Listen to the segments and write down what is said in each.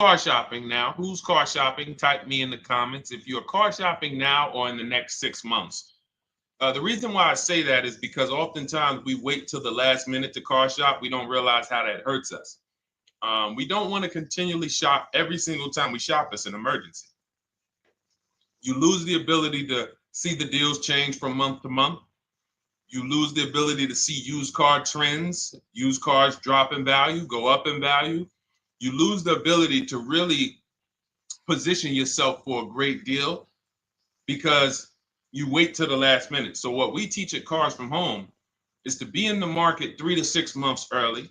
car shopping now? Who's car shopping? Type me in the comments if you're car shopping now or in the next 6 months. The reason why I say that is because oftentimes we wait till the last minute to car shop. We don't realize how that hurts us. We don't want to continually shop every single time we shop. It's an emergency. You lose the ability to see the deals change from month to month. You lose the ability to see used car trends, used cars drop in value, go up in value. You lose the ability to really position yourself for a great deal because you wait till the last minute. So what we teach at Cars from Home is to be in the market 3 to 6 months early.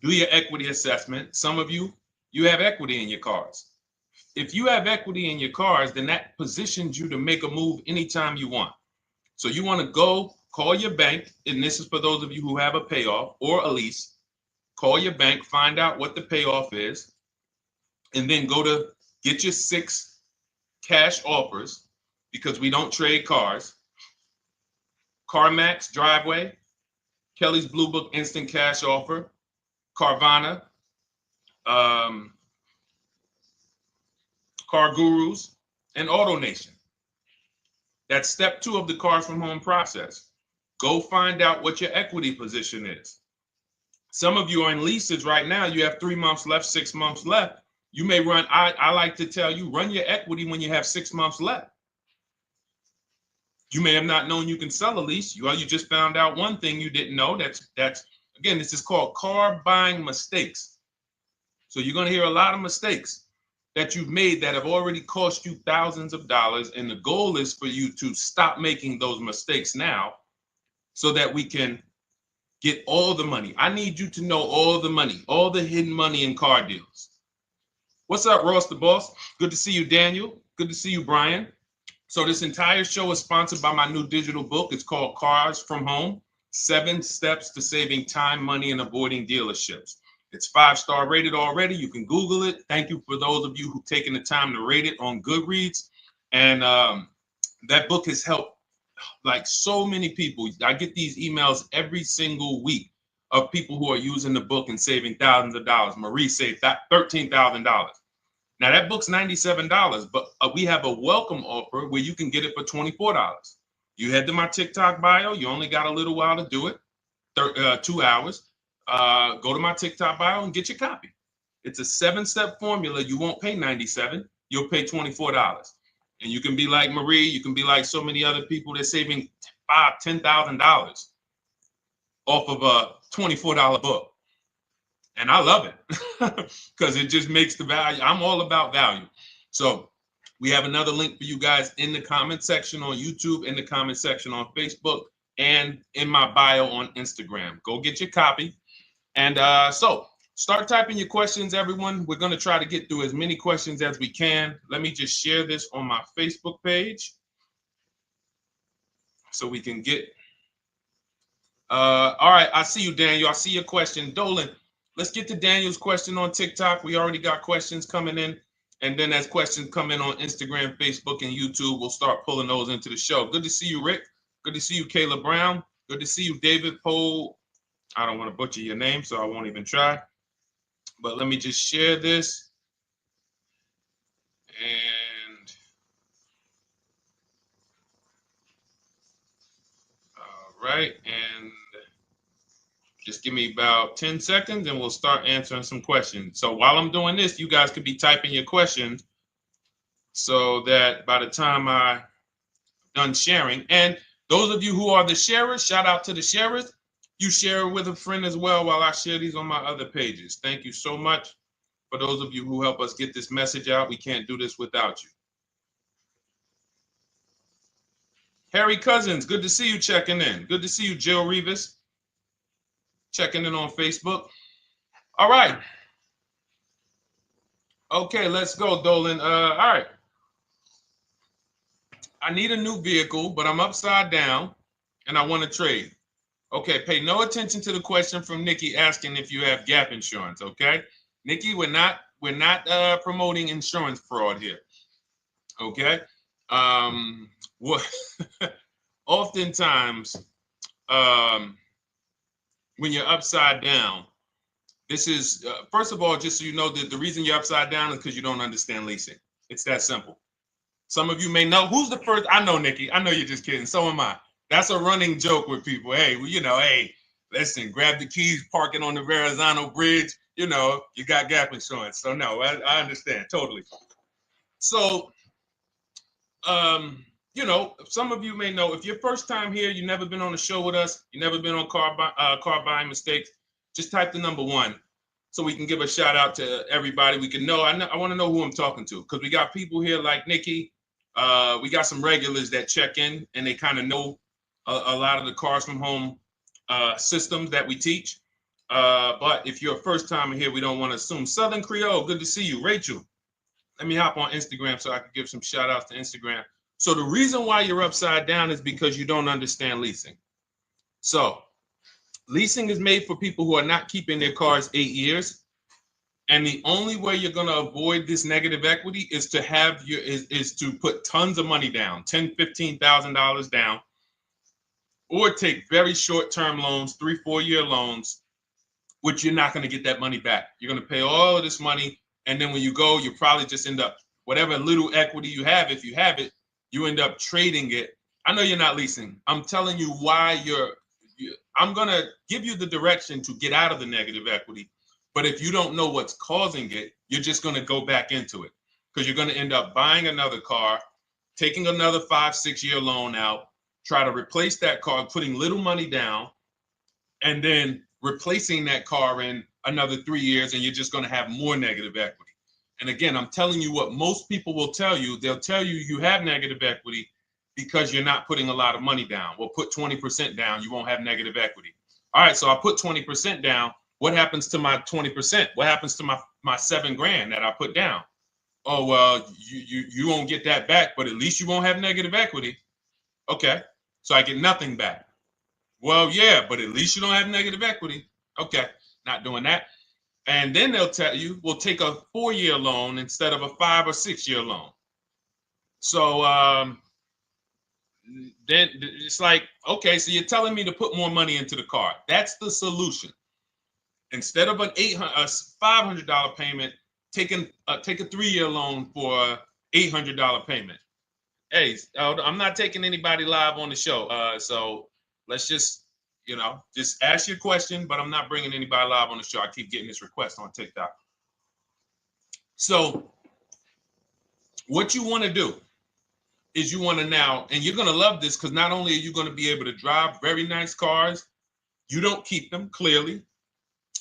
Do your equity assessment. Some of you have equity in your cars. If you have equity in your cars, then that positions you to make a move anytime you want. So you want to go call your bank, and this is for those of you who have a payoff or a lease. Call your bank, find out what the payoff is, and then go to get your 6 cash offers, because we don't trade cars. CarMax Driveway, Kelly's Blue Book Instant Cash Offer, Carvana, Car Gurus, and AutoNation. That's step 2 of the Cars from Home process. Go find out what your equity position is. Some of you are in leases right now. You have 3 months left, 6 months left. You may run, I like to tell you, run your equity when you have 6 months left. You may have not known you can sell a lease. You just found out one thing you didn't know. That's again, this is called car buying mistakes. So you're going to hear a lot of mistakes that you've made that have already cost you thousands of dollars. And the goal is for you to stop making those mistakes now so that we can get all the money. I need you to know all the money, all the hidden money in car deals. What's up, Ross the Boss? Good to see you, Daniel. Good to see you, Brian. So this entire show is sponsored by my new digital book. It's called Cars from Home, 7 Steps to Saving Time, Money, and Avoiding Dealerships. It's 5-star rated already. You can Google it. Thank you for those of you who've taken the time to rate it on Goodreads. And that book has helped like so many people. I get these emails every single week of people who are using the book and saving thousands of dollars. Marie saved $13,000. Now that book's $97, but we have a welcome offer where you can get it for $24. You head to my TikTok bio. You only got a little while to do it, 2 hours. Go to my TikTok bio and get your copy. It's a 7-step formula. You won't pay $97. You'll pay $24. And you can be like Marie. You can be like so many other people. They're saving $5,000, $10,000 off of a $24 book. And I love it because it just makes the value. I'm all about value. So we have another link for you guys in the comment section on YouTube, in the comment section on Facebook, and in my bio on Instagram. Go get your copy. And so start typing your questions, everyone. We're going to try to get through as many questions as we can. Let me just share this on my Facebook page so we can get. All right. I see you, Daniel. I see your question. Dolan, let's get to Daniel's question on TikTok. We already got questions coming in. And then as questions come in on Instagram, Facebook, and YouTube, we'll start pulling those into the show. Good to see you, Rick. Good to see you, Kayla Brown. Good to see you, David Poe. I don't want to butcher your name, so I won't even try. But let me just share this. And all right. And just give me about 10 seconds and we'll start answering some questions. So while I'm doing this, you guys could be typing your questions so that by the time I'm done sharing, and those of you who are the sharers, shout out to the sharers. You share it with a friend as well while I share these on my other pages. Thank you so much for those of you who help us get this message out. We can't do this without you. Harry Cousins, good to see you checking in. Good to see you, Jill Rivas, checking in on Facebook. All right. Okay, let's go, Dolan. All right. I need a new vehicle, but I'm upside down and I want to trade. Okay, pay no attention to the question from Nikki asking if you have gap insurance, okay? Nikki, we're not promoting insurance fraud here, okay? What oftentimes when you're upside down, This is, first of all, just so you know, that the reason you're upside down is because you don't understand leasing. It's that simple. Some of you may know who's the first. I know, Nikki. I know you're just kidding. So am I. That's a running joke with people. Hey, well, hey, listen, grab the keys, park it on the Verrazano Bridge. You got gap insurance. So no, I understand totally. So, some of you may know, if you're first time here, you've never been on a show with us, you've never been on car buying mistakes, just type the number 1 so we can give a shout out to everybody. We can know. I want to know who I'm talking to, because we got people here like Nikki. We got some regulars that check in and they kind of know a lot of the Cars from Home systems that we teach. But if you're a first timer here, we don't want to assume. Southern Creole, good to see you. Rachel, let me hop on Instagram so I can give some shout outs to Instagram. So the reason why you're upside down is because you don't understand leasing. So leasing is made for people who are not keeping their cars 8 years. And the only way you're going to avoid this negative equity is to is to put tons of money down, $10,000, $15,000 down, or take very short-term loans, 3-4 year loans, which you're not going to get that money back. You're going to pay all of this money, and then when you go, you probably just end up, whatever little equity you have, if you have it, you end up trading it. I know you're not leasing. I'm telling you why I'm going to give you the direction to get out of the negative equity. But if you don't know what's causing it, you're just going to go back into it, because you're going to end up buying another car, taking another 5-6 year loan out, try to replace that car, putting little money down, and then replacing that car in another 3 years, and you're just going to have more negative equity. And again, I'm telling you what most people will tell you. They'll tell you you have negative equity because you're not putting a lot of money down. Well, put 20% down, you won't have negative equity. All right, so I put 20% down. What happens to my 20%? What happens to my $7,000 that I put down? Oh, well, you won't get that back, but at least you won't have negative equity. Okay, so I get nothing back. Well, yeah, but at least you don't have negative equity. Okay, not doing that. And then they'll tell you, we'll take a 4-year loan instead of a 5 or 6 year loan. So then it's like, okay, so you're telling me to put more money into the car. That's the solution. Instead of a $500 payment, take a 3-year loan for a $800 payment. Hey, I'm not taking anybody live on the show. So let's just ask your question, but I'm not bringing anybody live on the show. I keep getting this request on TikTok. So what you want to do is you want to now, and you're going to love this, because not only are you going to be able to drive very nice cars, you don't keep them, clearly.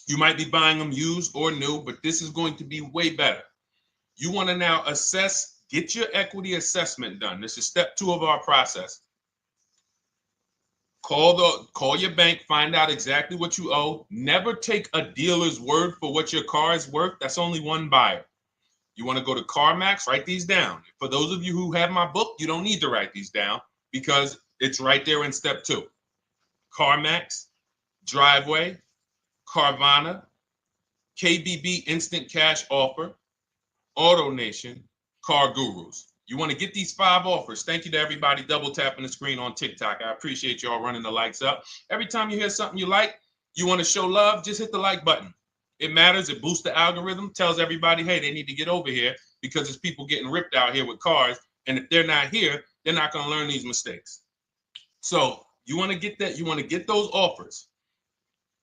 You might be buying them used or new, but this is going to be way better. You want to now assess, get your equity assessment done. This is step 2 of our process. Call your bank, find out exactly what you owe. Never take a dealer's word for what your car is worth. That's only one buyer. You want to go to CarMax, write these down. For those of you who have my book, you don't need to write these down because it's right there in step 2. CarMax, Driveway, Carvana, KBB Instant Cash Offer, AutoNation, Car Gurus. You want to get these 5 offers. Thank you to everybody double tapping the screen on TikTok. I appreciate y'all running the likes up. Every time you hear something you like, you want to show love, just hit the like button. It matters. It boosts the algorithm, tells everybody, hey, they need to get over here because there's people getting ripped out here with cars. And if they're not here, they're not going to learn these mistakes. So you want to get that. You want to get those offers.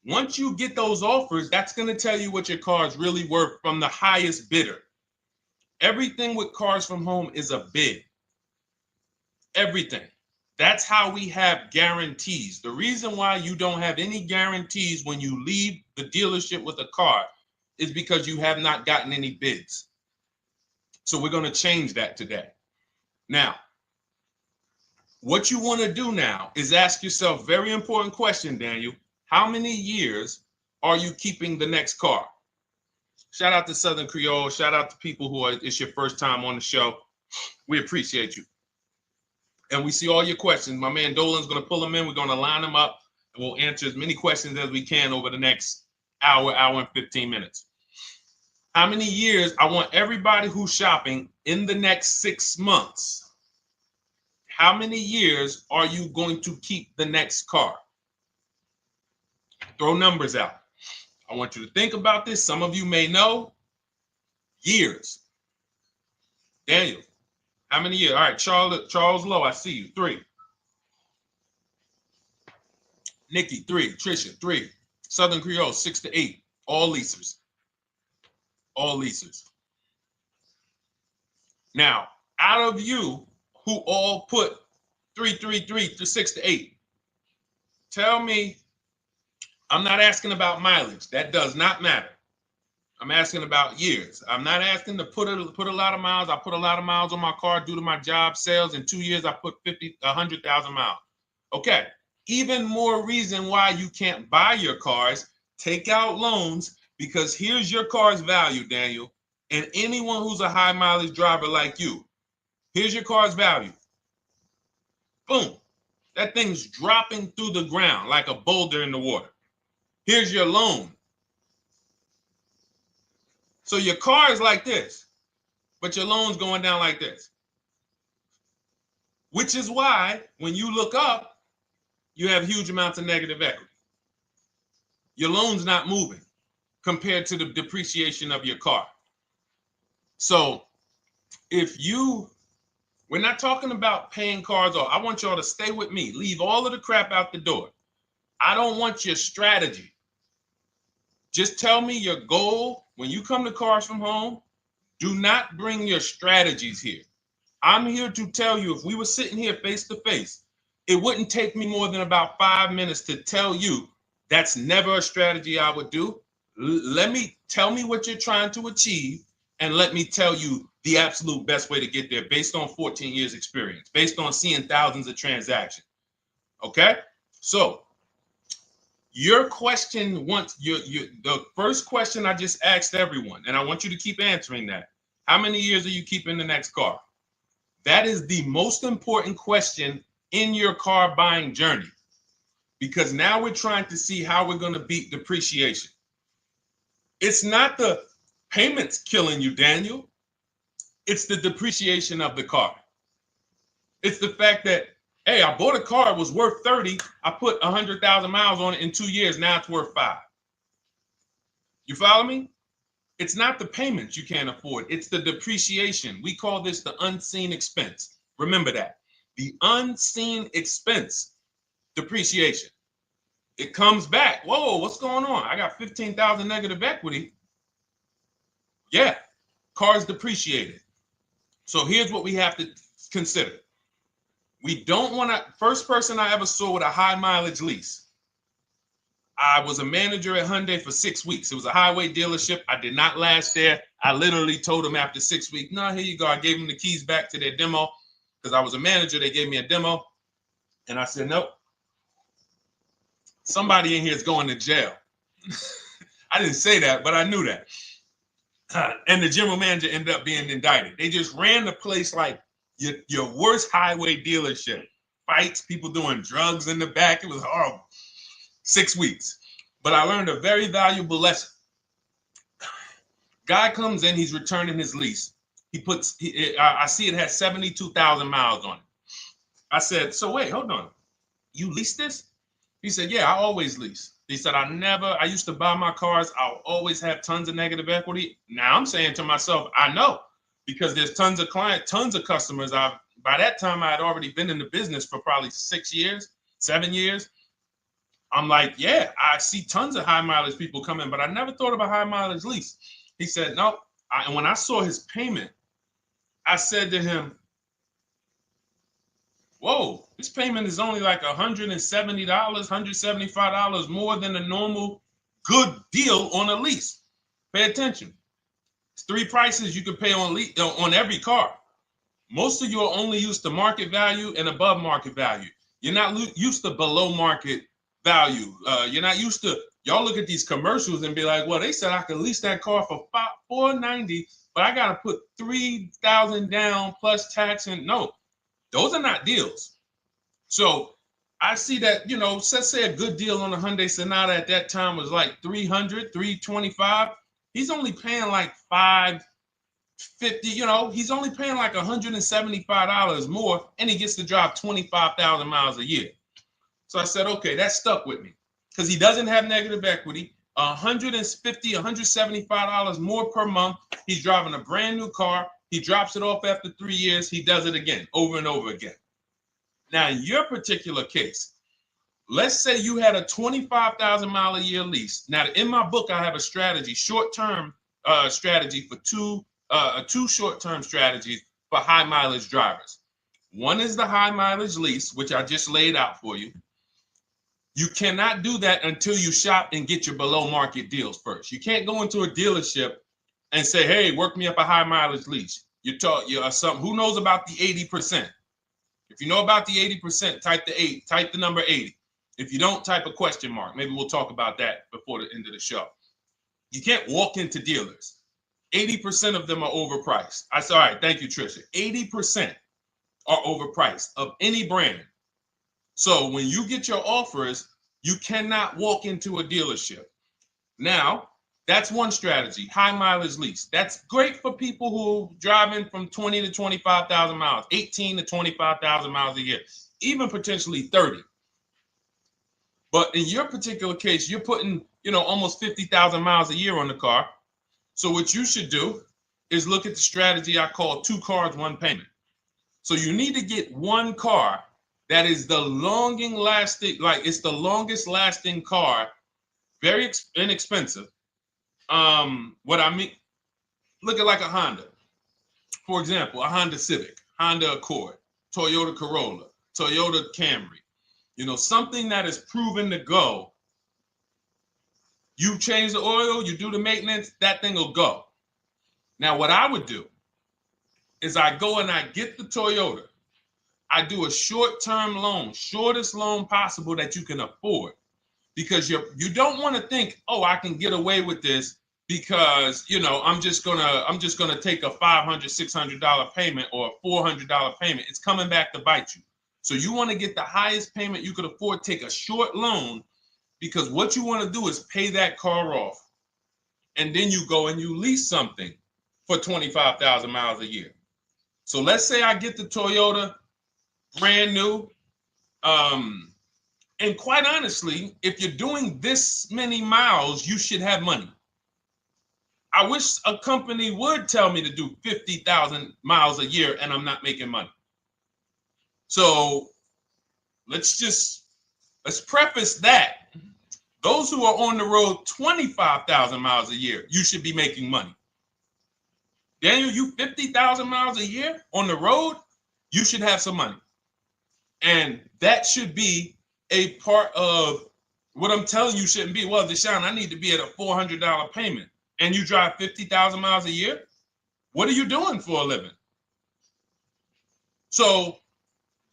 Once you get those offers, that's going to tell you what your car is really worth from the highest bidder. Everything with Cars from Home is a bid. Everything. That's how we have guarantees. The reason why you don't have any guarantees when you leave the dealership with a car is because you have not gotten any bids. So we're going to change that today. Now, what you want to do now is ask yourself, very important question, Daniel. How many years are you keeping the next car? Shout out to Southern Creole. Shout out to people who it's your first time on the show. We appreciate you. And we see all your questions. My man Dolan's going to pull them in. We're going to line them up, and we'll answer as many questions as we can over the next hour and 15 minutes. How many years? I want everybody who's shopping in the next 6 months. How many years are you going to keep the next car? Throw numbers out. I want you to think about this. Some of you may know. Years. Daniel, how many years? All right, Charles Lowe, I see you. 3. Nikki, 3. Trisha, 3. Southern Creole, 6 to 8. All leasers. All leasers. Now, out of you who all put 3 to 6 to 8, tell me, I'm not asking about mileage. That does not matter. I'm asking about years. I'm not asking to put a lot of miles. I put a lot of miles on my car due to my job sales. In 2 years, I put 100,000 miles. Okay. Even more reason why you can't buy your cars. Take out loans, because here's your car's value, Daniel. And anyone who's a high mileage driver like you, here's your car's value. Boom. That thing's dropping through the ground like a boulder in the water. Here's your loan. So your car is like this, but your loan's going down like this. Which is why when you look up, you have huge amounts of negative equity. Your loan's not moving compared to the depreciation of your car. So we're not talking about paying cars off. I want y'all to stay with me. Leave all of the crap out the door. I don't want your strategy. Just tell me your goal. When you come to Cars from Home, do not bring your strategies here. I'm here to tell you, if we were sitting here face to face, it wouldn't take me more than about 5 minutes to tell you that's never a strategy I would do. Tell me what you're trying to achieve, and let me tell you the absolute best way to get there based on 14 years experience, based on seeing thousands of transactions. Okay? So your question, the first question I just asked everyone, and I want you to keep answering that. How many years are you keeping the next car? That is the most important question in your car buying journey, because now we're trying to see how we're going to beat depreciation. It's not the payments killing you, Daniel. It's the depreciation of the car. It's the fact that, hey, I bought a car, it was worth 30. I put 100,000 miles on it in 2 years. Now it's worth 5. You follow me? It's not the payments you can't afford. It's the depreciation. We call this the unseen expense. Remember that. The unseen expense, depreciation. It comes back. Whoa, what's going on? I got 15,000 negative equity. Yeah, car's depreciated. So here's what we have to consider. We don't want to, first person I ever saw with a high mileage lease. I was a manager at Hyundai for 6 weeks. It was a highway dealership. I did not last there. I literally told them after 6 weeks, no, here you go. I gave them the keys back to their demo because I was a manager. They gave me a demo. And I said, nope. Somebody in here is going to jail. I didn't say that, but I knew that. And the general manager ended up being indicted. They just ran the place like your worst highway dealership. Fights, people doing drugs in the back. It was horrible. 6 weeks. But I learned a very valuable lesson. Guy comes in, he's returning his lease. I see it has 72,000 miles on it. I said, so wait, hold on. You leased this? He said, yeah, I always lease. He said, I used to buy my cars. I'll always have tons of negative equity. Now I'm saying to myself, I know, because there's tons of customers. By that time, I had already been in the business for probably 6 years, 7 years. I'm like, yeah, I see tons of high mileage people come in, but I never thought of a high mileage lease. He said, no. And when I saw his payment, I said to him, whoa, this payment is only like $170, $175 more than a normal good deal on a lease. Pay attention. It's 3 prices you can pay on every car. Most of you are only used to market value and above market value. You're not used to below market value. You're not used to, y'all look at these commercials and be like, well, they said I could lease that car for $490, but I got to put $3,000 down plus tax. And no, those are not deals. So I see that, let's say a good deal on a Hyundai Sonata at that time was like $300, $325. He's only paying like $550, he's only paying like $175 more, and he gets to drive 25,000 miles a year. So I said, okay, that stuck with me because he doesn't have negative equity. $150, $175 more per month. He's driving a brand new car. He drops it off after 3 years. He does it again, over and over again. Now, in your particular case, let's say you had a 25,000 mile a year lease. Now, in my book, I have a strategy, short-term strategy for two short-term strategies for high mileage drivers. One is the high mileage lease, which I just laid out for you. You cannot do that until you shop and get your below market deals first. You can't go into a dealership and say, hey, work me up a high mileage lease. Who knows about the 80%? If you know about the 80%, type the number 80. If you don't, type a question mark. Maybe we'll talk about that before the end of the show. You can't walk into dealers. 80% of them are overpriced. I said, all right, thank you, Trisha. 80% are overpriced of any brand. So when you get your offers, you cannot walk into a dealership. Now, that's one strategy, high mileage lease. That's great for people who are driving from 20 to 25,000 miles, 18 to 25,000 miles a year, even potentially 30. But in your particular case, you're putting, almost 50,000 miles a year on the car. So what you should do is look at the strategy I call 2 cars, 1 payment. So you need to get one car that is the it's the longest lasting car, very inexpensive. What I mean, look at like a Honda. For example, a Honda Civic, Honda Accord, Toyota Corolla, Toyota Camry. Something that is proven to go. You change the oil, you do the maintenance, that thing will go. Now, what I would do is I go and I get the Toyota. I do a short-term loan, shortest loan possible that you can afford, because you don't want to think, oh, I can get away with this because I'm just gonna take a $500, $600 payment or a $400 payment. It's coming back to bite you. So you want to get the highest payment you could afford, take a short loan, because what you want to do is pay that car off, and then you go and you lease something for 25,000 miles a year. So let's say I get the Toyota brand new. And quite honestly, if you're doing this many miles, you should have money. I wish a company would tell me to do 50,000 miles a year and I'm not making money. So let's preface that. Those who are on the road 25,000 miles a year, you should be making money. Daniel, you 50,000 miles a year on the road, you should have some money. And that should be a part of what I'm telling you shouldn't be. Well, Deshone, I need to be at a $400 payment. And you drive 50,000 miles a year? What are you doing for a living? So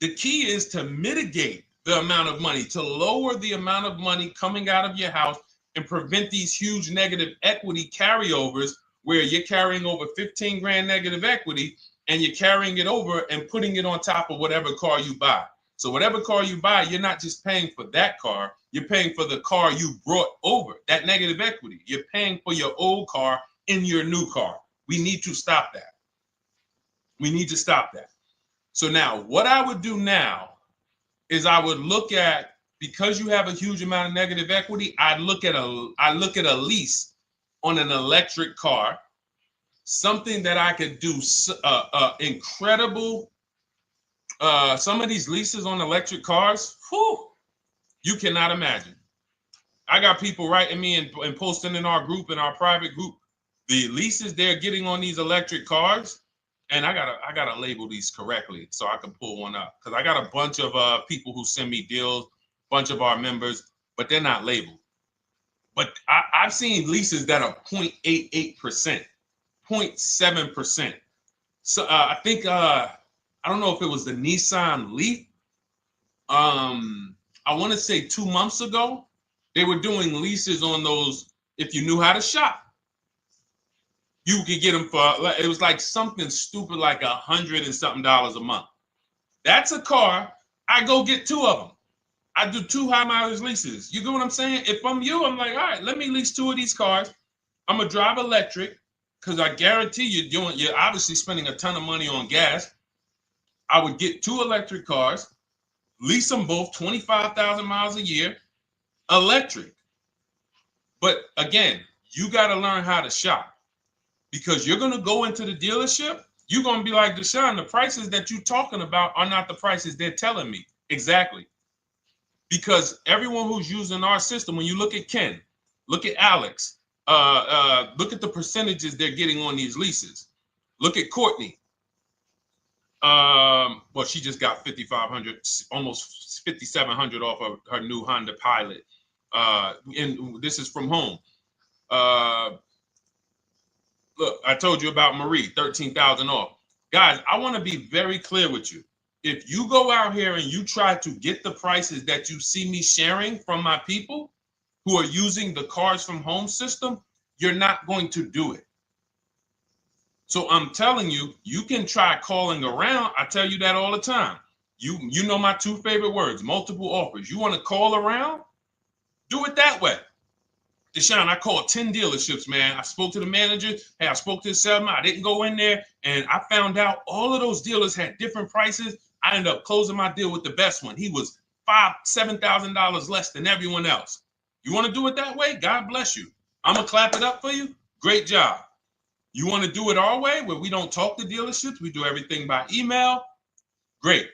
the key is to mitigate the amount of money, to lower the amount of money coming out of your house and prevent these huge negative equity carryovers where you're carrying over 15 grand negative equity and you're carrying it over and putting it on top of whatever car you buy. So whatever car you buy, you're not just paying for that car, you're paying for the car you brought over, that negative equity. You're paying for your old car in your new car. We need to stop that. We need to stop that. So now, what I would do now is I would look at, because you have a huge amount of negative equity, I look at a lease on an electric car, something that I could do incredible. Some of these leases on electric cars, you cannot imagine. I got people writing me and posting in our group, in our private group, the leases they're getting on these electric cars. And I gotta label these correctly so I can pull one up, because I got a bunch of people who send me deals, bunch of our members, but they're not labeled. But I've seen leases that are 0.88%, 0.7%. So I think I don't know if it was the Nissan Leaf. I want to say 2 months ago, they were doing leases on those. If you knew how to shop, you could get them for, it was like something stupid like $100 and something a month. That's a car. I go get 2 of them. I do 2 high mileage leases. You get what I'm saying? If I'm you, I'm like, all right, let me lease 2 of these cars. I'm gonna drive electric, because I guarantee you're obviously spending a ton of money on gas. I would get 2 electric cars, lease them both 25,000 miles a year, electric. But again, you got to learn how to shop, because you're going to go into the dealership. You're going to be like, Deshone, the prices that you're talking about are not the prices they're telling me. Exactly. Because everyone who's using our system, when you look at Ken, look at Alex, look at the percentages they're getting on these leases. Look at Courtney. Well, she just got 5,500, almost 5,700 off of her new Honda Pilot. And this is from home. Look, I told you about Marie, 13,000 off. Guys, I want to be very clear with you. If you go out here and you try to get the prices that you see me sharing from my people who are using the Cars from Home system, you're not going to do it. So I'm telling you, you can try calling around. I tell you that all the time. You know my two favorite words, multiple offers. You want to call around? Do it that way. Deshone, I called 10 dealerships, man. I spoke to the manager. Hey, I spoke to the salesman. I didn't go in there, and I found out all of those dealers had different prices. I ended up closing my deal with the best one. He was $7,000 less than everyone else. You want to do it that way? God bless you. I'm going to clap it up for you. Great job. You want to do it our way, where we don't talk to dealerships? We do everything by email? Great.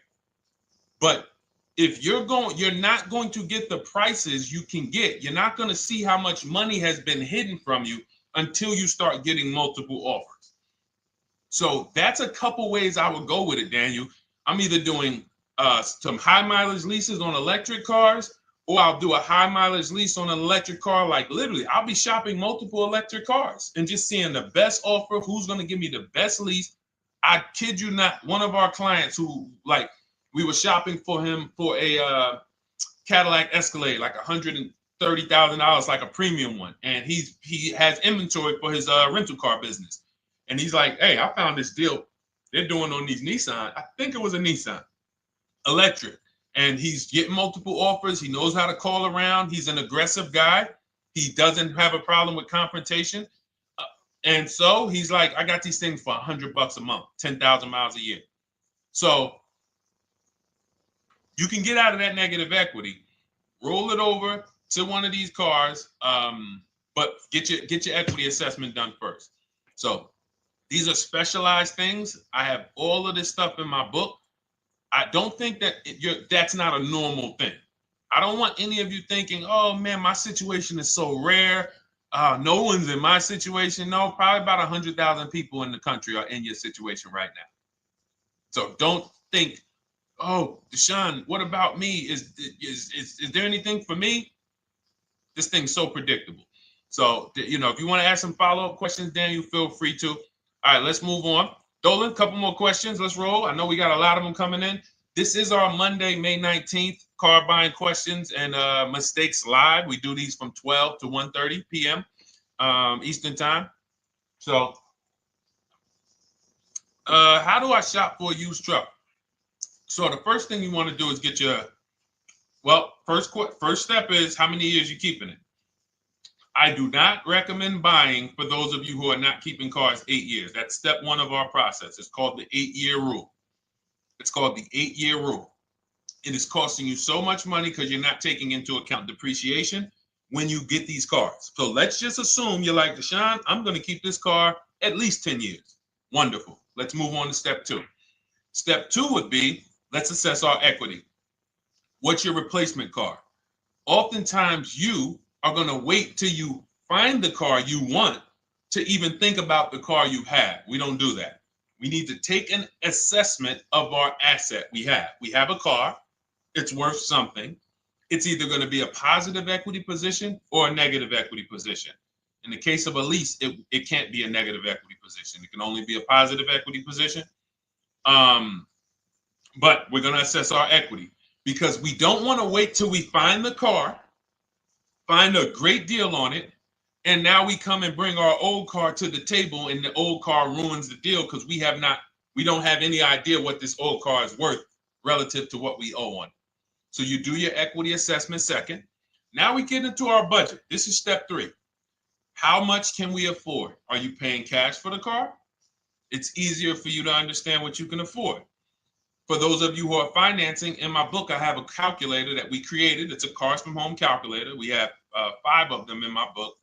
But if you're not going to get the prices you can get. You're not going to see how much money has been hidden from you until you start getting multiple offers. So that's a couple ways I would go with it, Daniel. I'm either doing some high mileage leases on electric cars, or I'll do a high mileage lease on an electric car. Like literally, I'll be shopping multiple electric cars and just seeing the best offer, who's going to give me the best lease. I kid you not, one of our clients who, like, we were shopping for him for a Cadillac Escalade, like $130,000, like a premium one. And he has inventory for his rental car business. And he's like, hey, I found this deal they're doing on these Nissan. I think it was a Nissan electric. And he's getting multiple offers. He knows how to call around. He's an aggressive guy. He doesn't have a problem with confrontation. And so he's like, I got these things for $100 a month, 10,000 miles a year. So you can get out of that negative equity, roll it over to one of these cars, but get your equity assessment done first. So these are specialized things. I have all of this stuff in my book. I don't think that that's not a normal thing. I don't want any of you thinking, oh man, my situation is so rare. No one's in my situation. No, probably about 100,000 people in the country are in your situation right now. So don't think, oh, Deshone, what about me? Is there anything for me? This thing's so predictable. So, if you want to ask some follow-up questions, Daniel, feel free to. All right, let's move on. Dolan, a couple more questions. Let's roll. I know we got a lot of them coming in. This is our Monday, May 19th, car buying questions and mistakes live. We do these from 12 to 1:30 p.m. Eastern time. So, how do I shop for a used truck? So the first thing you want to do is get your, first step is how many years you keeping it. I do not recommend buying for those of you who are not keeping cars 8 years. That's step one of our process. It's called the 8-year rule. It's called the 8-year rule. It is costing you so much money because you're not taking into account depreciation when you get these cars. So let's just assume you're like, Deshone, I'm going to keep this car at least 10 years. Wonderful. Let's move on to step two. Step two would be, let's assess our equity. What's your replacement car? Oftentimes you are going to wait till you find the car you want to even think about the car you have. We don't do that. We need to take an assessment of our asset we have. We have a car. It's worth something. It's either going to be a positive equity position or a negative equity position. In the case of a lease, it can't be a negative equity position. It can only be a positive equity position. But we're going to assess our equity because we don't want to wait till we find the car, find a great deal on it, and now we come and bring our old car to the table and the old car ruins the deal because we don't have any idea what this old car is worth relative to what we owe on it. So you do your equity assessment second. Now we get into our budget. This is step three. How much can we afford? Are you paying cash for the car? It's easier for you to understand what you can afford. For those of you who are financing, in my book, I have a calculator that we created. It's a Cars from Home calculator. We have 5 of them in my book,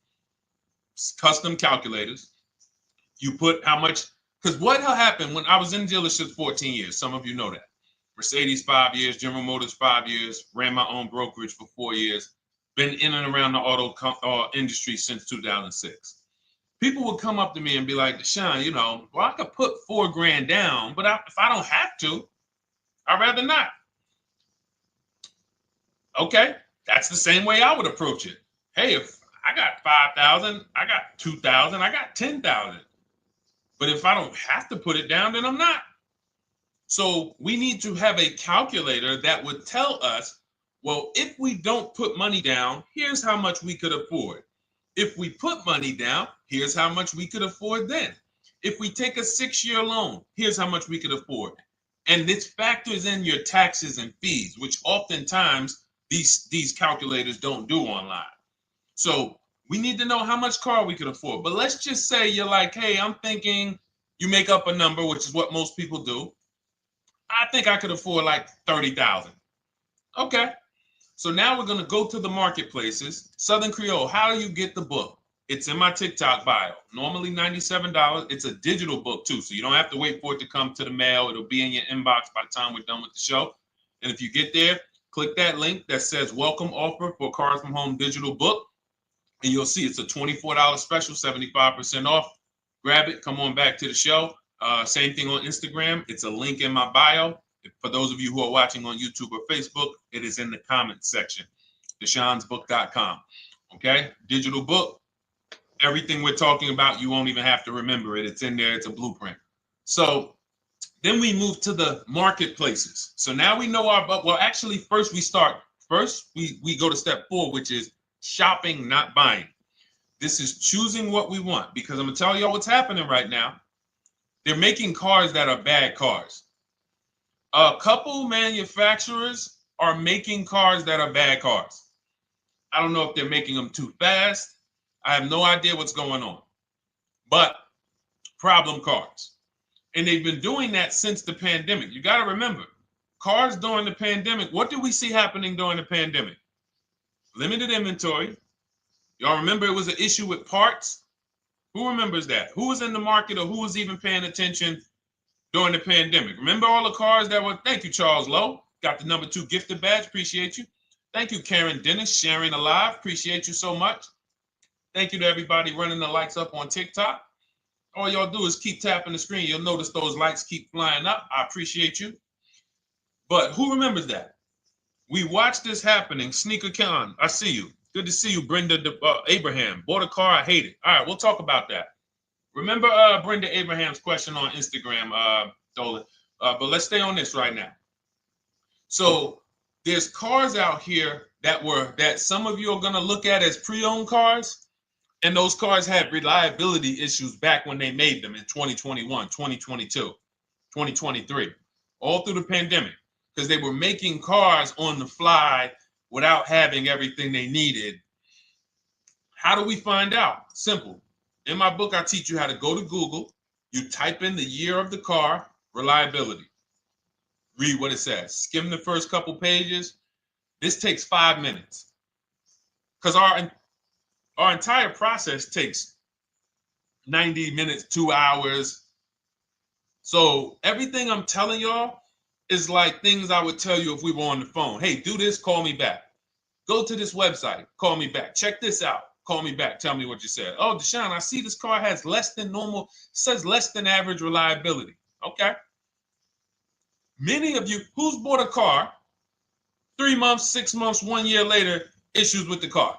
custom calculators. You put how much, because what happened when I was in dealerships 14 years, some of you know that. Mercedes 5 years, General Motors 5 years, ran my own brokerage for 4 years, been in and around the auto industry since 2006. People would come up to me and be like, Deshone, you know, well, I could put $4,000 down, but if I don't have to, I'd rather not. Okay, that's the same way I would approach it. Hey, if I got 5,000, I got 2,000, I got 10,000. But if I don't have to put it down, then I'm not. So we need to have a calculator that would tell us, well, if we don't put money down, here's how much we could afford. If we put money down, here's how much we could afford then. If we take a 6-year loan, here's how much we could afford. And this factors in your taxes and fees, which oftentimes these calculators don't do online. So we need to know how much car we could afford. But let's just say you're like, hey, I'm thinking, you make up a number, which is what most people do. I think I could afford like 30,000. Okay. So now we're going to go to the marketplaces. Southern Creole, how do you get the book? It's in my TikTok bio. Normally $97. It's a digital book too, so you don't have to wait for it to come to the mail. It'll be in your inbox by the time we're done with the show. And if you get there, click that link that says welcome offer for Cars from Home digital book. And you'll see it's a $24 special, 75% off. Grab it. Come on back to the show. Same thing on Instagram. It's a link in my bio. For those of you who are watching on YouTube or Facebook, it is in the comments section. DeshonesBook.com. Okay? Digital book. Everything we're talking about, you won't even have to remember it. It's in there. It's a blueprint. So then we move to the marketplaces. So now we know well, actually, first we go to step 4, which is shopping, not buying. This is choosing what we want, because I'm going to tell y'all what's happening right now. They're making cars that are bad cars. A couple manufacturers are making cars that are bad cars. I don't know if they're making them too fast. I have no idea what's going on. But problem cars. And they've been doing that since the pandemic. You got to remember, cars during the pandemic, what did we see happening during the pandemic? Limited inventory. Y'all remember it was an issue with parts? Who remembers that? Who was in the market or who was even paying attention during the pandemic? Remember all the cars that were, thank you, Charles Lowe. Got the number 2 gifted badge, appreciate you. Thank you, Karen Dennis, sharing alive, appreciate you so much. Thank you to everybody running the likes up on TikTok. All y'all do is keep tapping the screen. You'll notice those likes keep flying up. I appreciate you. But who remembers that? We watched this happening. Sneaker Con, I see you. Good to see you, Brenda Abraham. Bought a car, I hate it. All right, we'll talk about that. Remember Brenda Abraham's question on Instagram, Dolan. But let's stay on this right now. So there's cars out here that some of you are going to look at as pre-owned cars. And those cars had reliability issues back when they made them in 2021, 2022, 2023, all through the pandemic, because they were making cars on the fly without having everything they needed. How do we find out? Simple. In my book, I teach you how to go to Google. You type in the year of the car, reliability. Read what it says. Skim the first couple pages. This takes 5 minutes. Because our entire process takes 90 minutes, 2 hours. So everything I'm telling y'all is like things I would tell you if we were on the phone. Hey, do this, call me back. Go to this website, call me back. Check this out, call me back. Tell me what you said. Oh, Deshone, I see this car has less than normal, says less than average reliability. Okay. Many of you, who's bought a car 3 months, 6 months, 1 year later, issues with the car?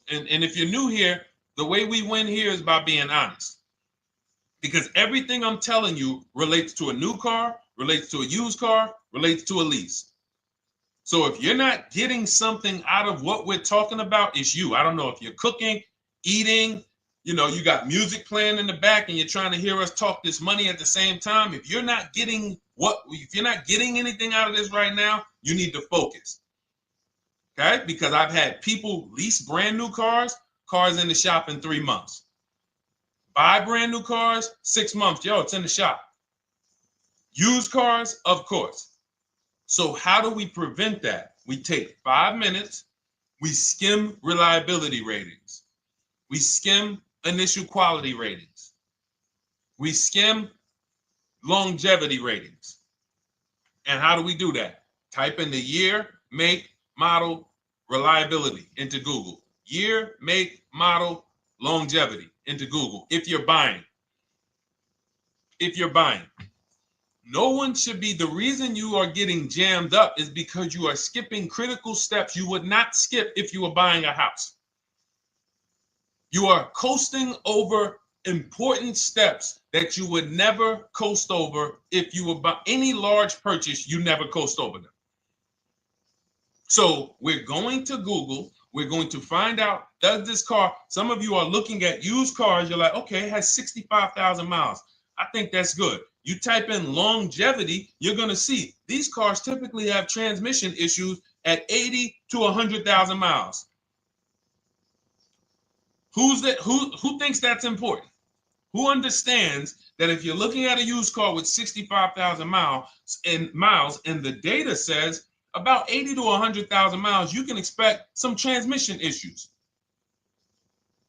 And if you're new here, the way we win here is by being honest. Because everything I'm telling you relates to a new car, relates to a used car, relates to a lease. So if you're not getting something out of what we're talking about, it's you. I don't know if you're cooking, eating, you got music playing in the back and you're trying to hear us talk this money at the same time. If you're not getting anything out of this right now, you need to focus. Okay? Because I've had people lease brand new cars in the shop in 3 months. Buy brand new cars, 6 months. Yo, it's in the shop. Used cars, of course. So how do we prevent that? We take 5 minutes We skim reliability ratings. We skim initial quality ratings. We skim longevity ratings. And how do we do that? Type in the year, make, model, reliability into Google. Year, make, model, longevity into Google. If you're buying. No one should be, the reason you are getting jammed up is because you are skipping critical steps you would not skip if you were buying a house. You are coasting over important steps that you would never coast over if you were buying any large purchase. You never coast over them. So we're going to Google. We're going to find out, does this car, some of you are looking at used cars. You're like, okay, it has 65,000 miles. I think that's good. You type in longevity, you're going to see these cars typically have transmission issues at 80 to 100,000 miles. Who thinks that's important? Who understands that if you're looking at a used car with 65,000 miles and the data says about 80 to 100,000 miles, you can expect some transmission issues.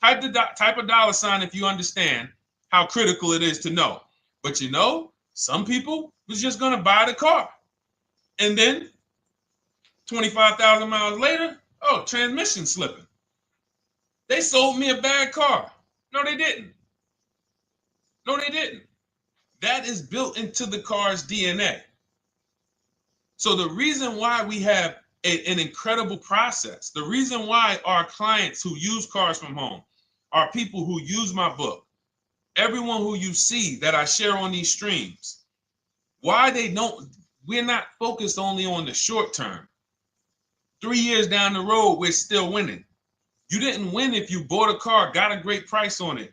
Type a dollar sign if you understand how critical it is to know. But you know, some people was just going to buy the car. And then 25,000 miles later, oh, transmission slipping. They sold me a bad car. No, they didn't. That is built into the car's DNA. So the reason why we have an incredible process, the reason why our clients who use cars from home, are people who use my book, everyone who you see that I share on these streams, we're not focused only on the short term. 3 years down the road, we're still winning. You didn't win if you bought a car, got a great price on it,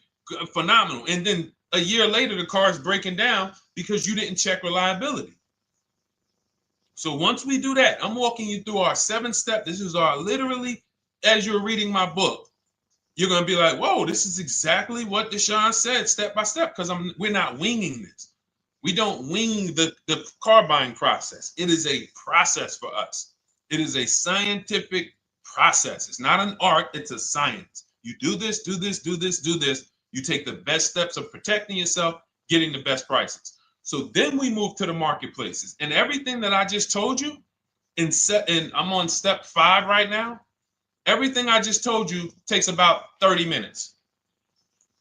phenomenal. And then a year later, the car is breaking down because you didn't check reliability. So once we do that, I'm walking you through our 7-step. This is our literally, as you're reading my book, you're going to be like, whoa, this is exactly what Deshone said, step by step, because we're not winging this. We don't wing the car buying process. It is a process for us. It is a scientific process. It's not an art, it's a science. You do this, do this, do this, do this. You take the best steps of protecting yourself, getting the best prices. So then we move to the marketplaces. And everything that I just told you, and I'm on step 5 right now, everything I just told you takes about 30 minutes.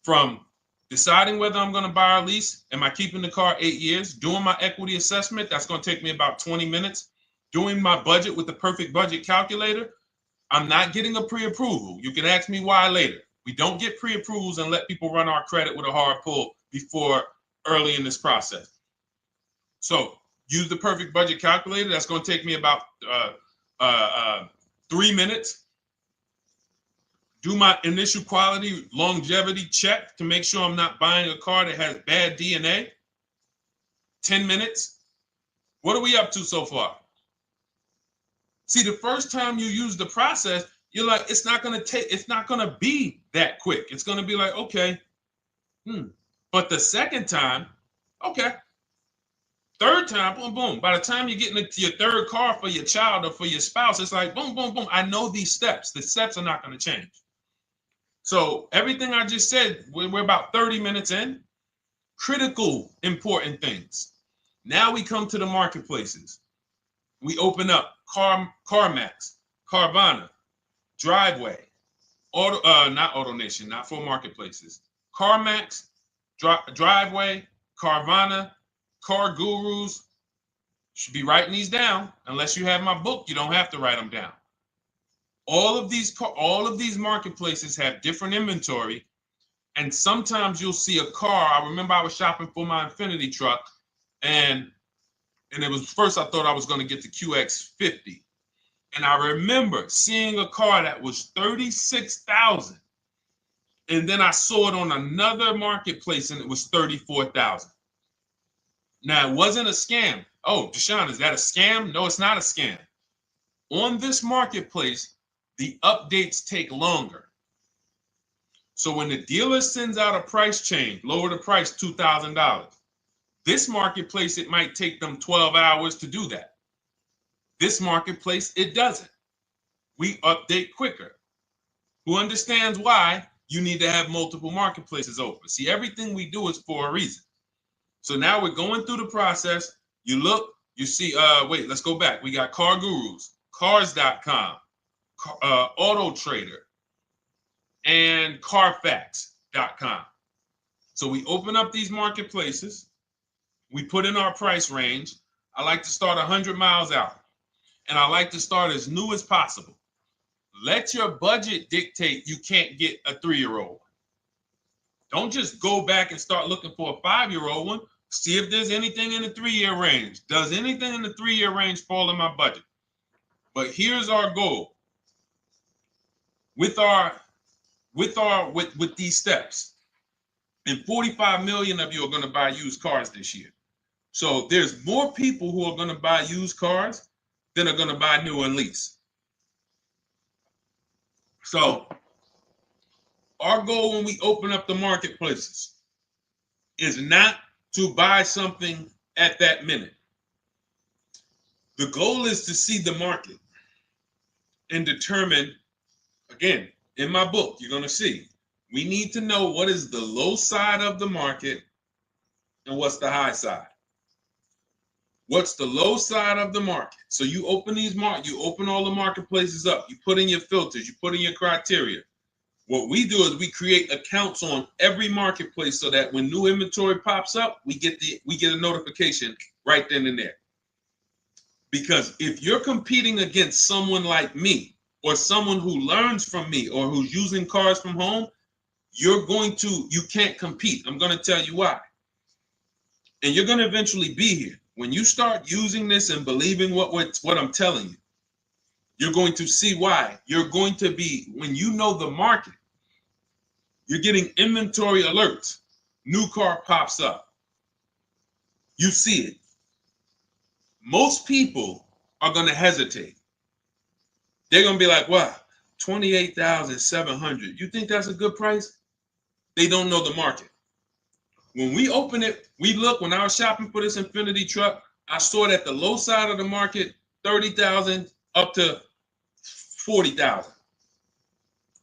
From deciding whether I'm going to buy or lease, am I keeping the car 8 years, doing my equity assessment, that's going to take me about 20 minutes, doing my budget with the perfect budget calculator. I'm not getting a pre-approval. You can ask me why later. We don't get pre-approvals and let people run our credit with a hard pull before early in this process. So use the perfect budget calculator. That's going to take me about 3 minutes. Do my initial quality longevity check to make sure I'm not buying a car that has bad DNA. 10 minutes. What are we up to so far? See, the first time you use the process, you're like, it's not going to be that quick. It's going to be like, okay. But the second time, okay. Third time, boom, boom. By the time you're getting into your third car for your child or for your spouse, it's like, boom, boom, boom. I know these steps. The steps are not going to change. So everything I just said, we're about 30 minutes in. Critical, important things. Now we come to the marketplaces. We open up CarMax, Carvana, Driveway, not AutoNation, not for marketplaces. CarMax, Driveway, Carvana, Car Gurus. Should be writing these down. Unless you have my book, you don't have to write them down. All of these marketplaces have different inventory, and sometimes you'll see a car. I remember I was shopping for my Infinity truck, and it was first I thought I was going to get the QX50, and I remember seeing a car that was $36,000, and then I saw it on another marketplace, and it was $34,000. Now it wasn't a scam. Oh, Deshone, is that a scam? No, it's not a scam. On this marketplace, the updates take longer. So when the dealer sends out a price change, lower the price $2,000. This marketplace, it might take them 12 hours to do that. This marketplace, it doesn't. we update quicker. Who understands why you need to have multiple marketplaces open? See, everything we do is for a reason. So now we're going through the process. You look, you see, wait, let's go back. We got Car Gurus, Cars.com, Auto Trader, and Carfax.com. So we open up these marketplaces. We put in our price range. I like to start 100 miles out, and I like to start as new as possible. Let your budget dictate you can't get a 3-year-old. Don't just go back and start looking for a 5-year-old one. See if there's anything in the 3-year range. Does anything in the 3-year range fall in my budget? But here's our goal. With these steps, and 45 million of you are going to buy used cars this year. So there's more people who are going to buy used cars than are going to buy new and lease. So our goal when we open up the marketplaces is not to buy something at that minute. The goal is to see the market and determine, again, in my book, you're going to see, we need to know what is the low side of the market and what's the high side. What's the low side of the market? So you open you open all the marketplaces up. You put in your filters. You put in your criteria. What we do is we create accounts on every marketplace so that when new inventory pops up, we get a notification right then and there. Because if you're competing against someone like me or someone who learns from me or who's using cars from home, you can't compete. I'm going to tell you why. And you're going to eventually be here. When you start using this and believing what I'm telling you, you're going to see why. You're going to be, when you know the market, you're getting inventory alerts. New car pops up. You see it. Most people are going to hesitate. They're going to be like, wow, $28,700. You think that's a good price? They don't know the market. When we open it, we look, when I was shopping for this Infiniti truck, I saw it at the low side of the market, $30,000 up to $40,000.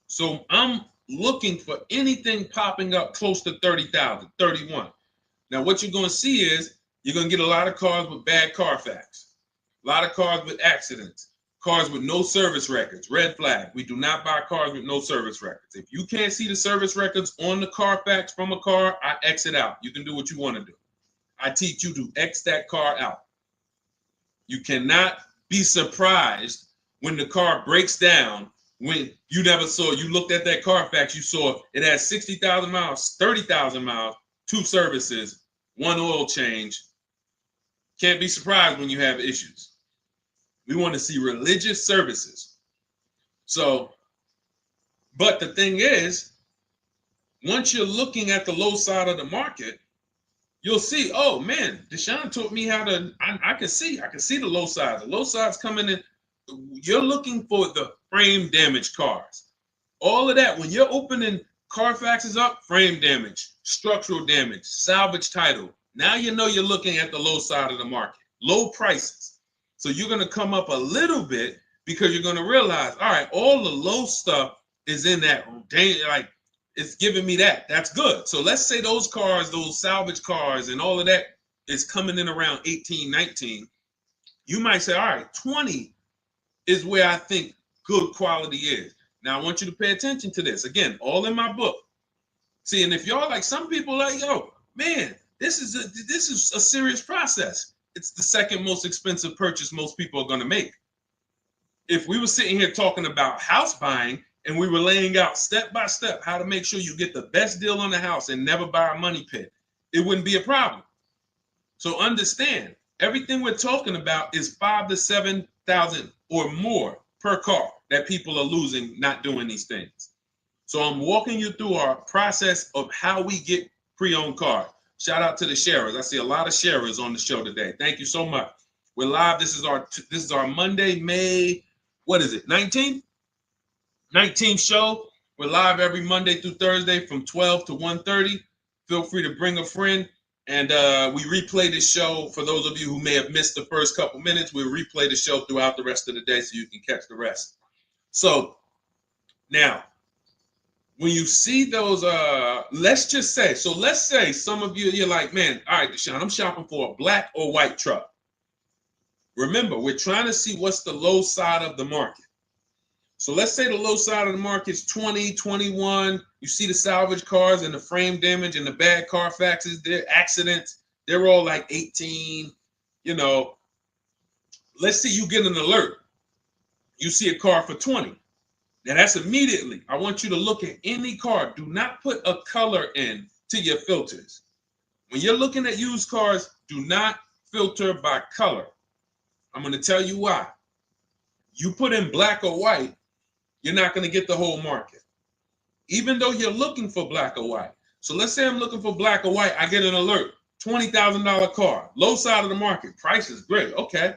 So I'm looking for anything popping up close to $30,000, $31,000. Now what you're going to see is you're going to get a lot of cars with bad Carfax, a lot of cars with accidents, cars with no service records, red flag. We do not buy cars with no service records. If you can't see the service records on the Carfax from a car, I exit out. You can do what you want to do. I teach you to X that car out. You cannot be surprised when the car breaks down when you looked at that Carfax, you saw it has 60,000 miles, 30,000 miles, 2 services, 1 oil change. Can't be surprised when you have issues. We want to see religious services. So, but the thing is, once you're looking at the low side of the market, you'll see, oh man, Deshone taught me how to, I can see the low side. The low side's coming in. You're looking for the frame damage cars. All of that, when you're opening Carfaxes up, frame damage, structural damage, salvage title. Now you know you're looking at the low side of the market, low prices. So you're going to come up a little bit because you're going to realize, all right, all the low stuff is in that, like, it's giving me that. That's good. So let's say those cars, those salvage cars and all of that is coming in around 18, 19. You might say, all right, 20 is where I think good quality is. Now I want you to pay attention to this. Again, all in my book. See, and if y'all like, some people like, yo, man, this is a serious process. It's the second most expensive purchase most people are going to make. If we were sitting here talking about house buying and we were laying out step by step how to make sure you get the best deal on the house and never buy a money pit, it wouldn't be a problem. So understand, everything we're talking about is $5,000 to $7,000 or more per car that people are losing not doing these things. So I'm walking you through our process of how we get pre-owned cars. Shout out to the sharers. I see a lot of sharers on the show today. Thank you so much. We're live. This is our Monday, May, what is it, 19th? 19th show. We're live every Monday through Thursday from 12 to 1:30. Feel free to bring a friend. And we replay the show. For those of you who may have missed the first couple minutes, we'll replay the show throughout the rest of the day so you can catch the rest. So now, when you see those, let's say some of you, you're like, man, all right, Deshone, I'm shopping for a black or white truck. Remember, we're trying to see what's the low side of the market. So let's say the low side of the market is 20, 21. You see the salvage cars and the frame damage and the bad Carfaxes, their accidents, they're all like 18. You know, let's say you get an alert. You see a car for 20. Now that's immediately. I want you to look at any car. Do not put a color in to your filters. When you're looking at used cars, do not filter by color. I'm going to tell you why. You put in black or white, you're not going to get the whole market, even though you're looking for black or white. So let's say I'm looking for black or white. I get an alert, $20,000 car, low side of the market. Price is great. Okay.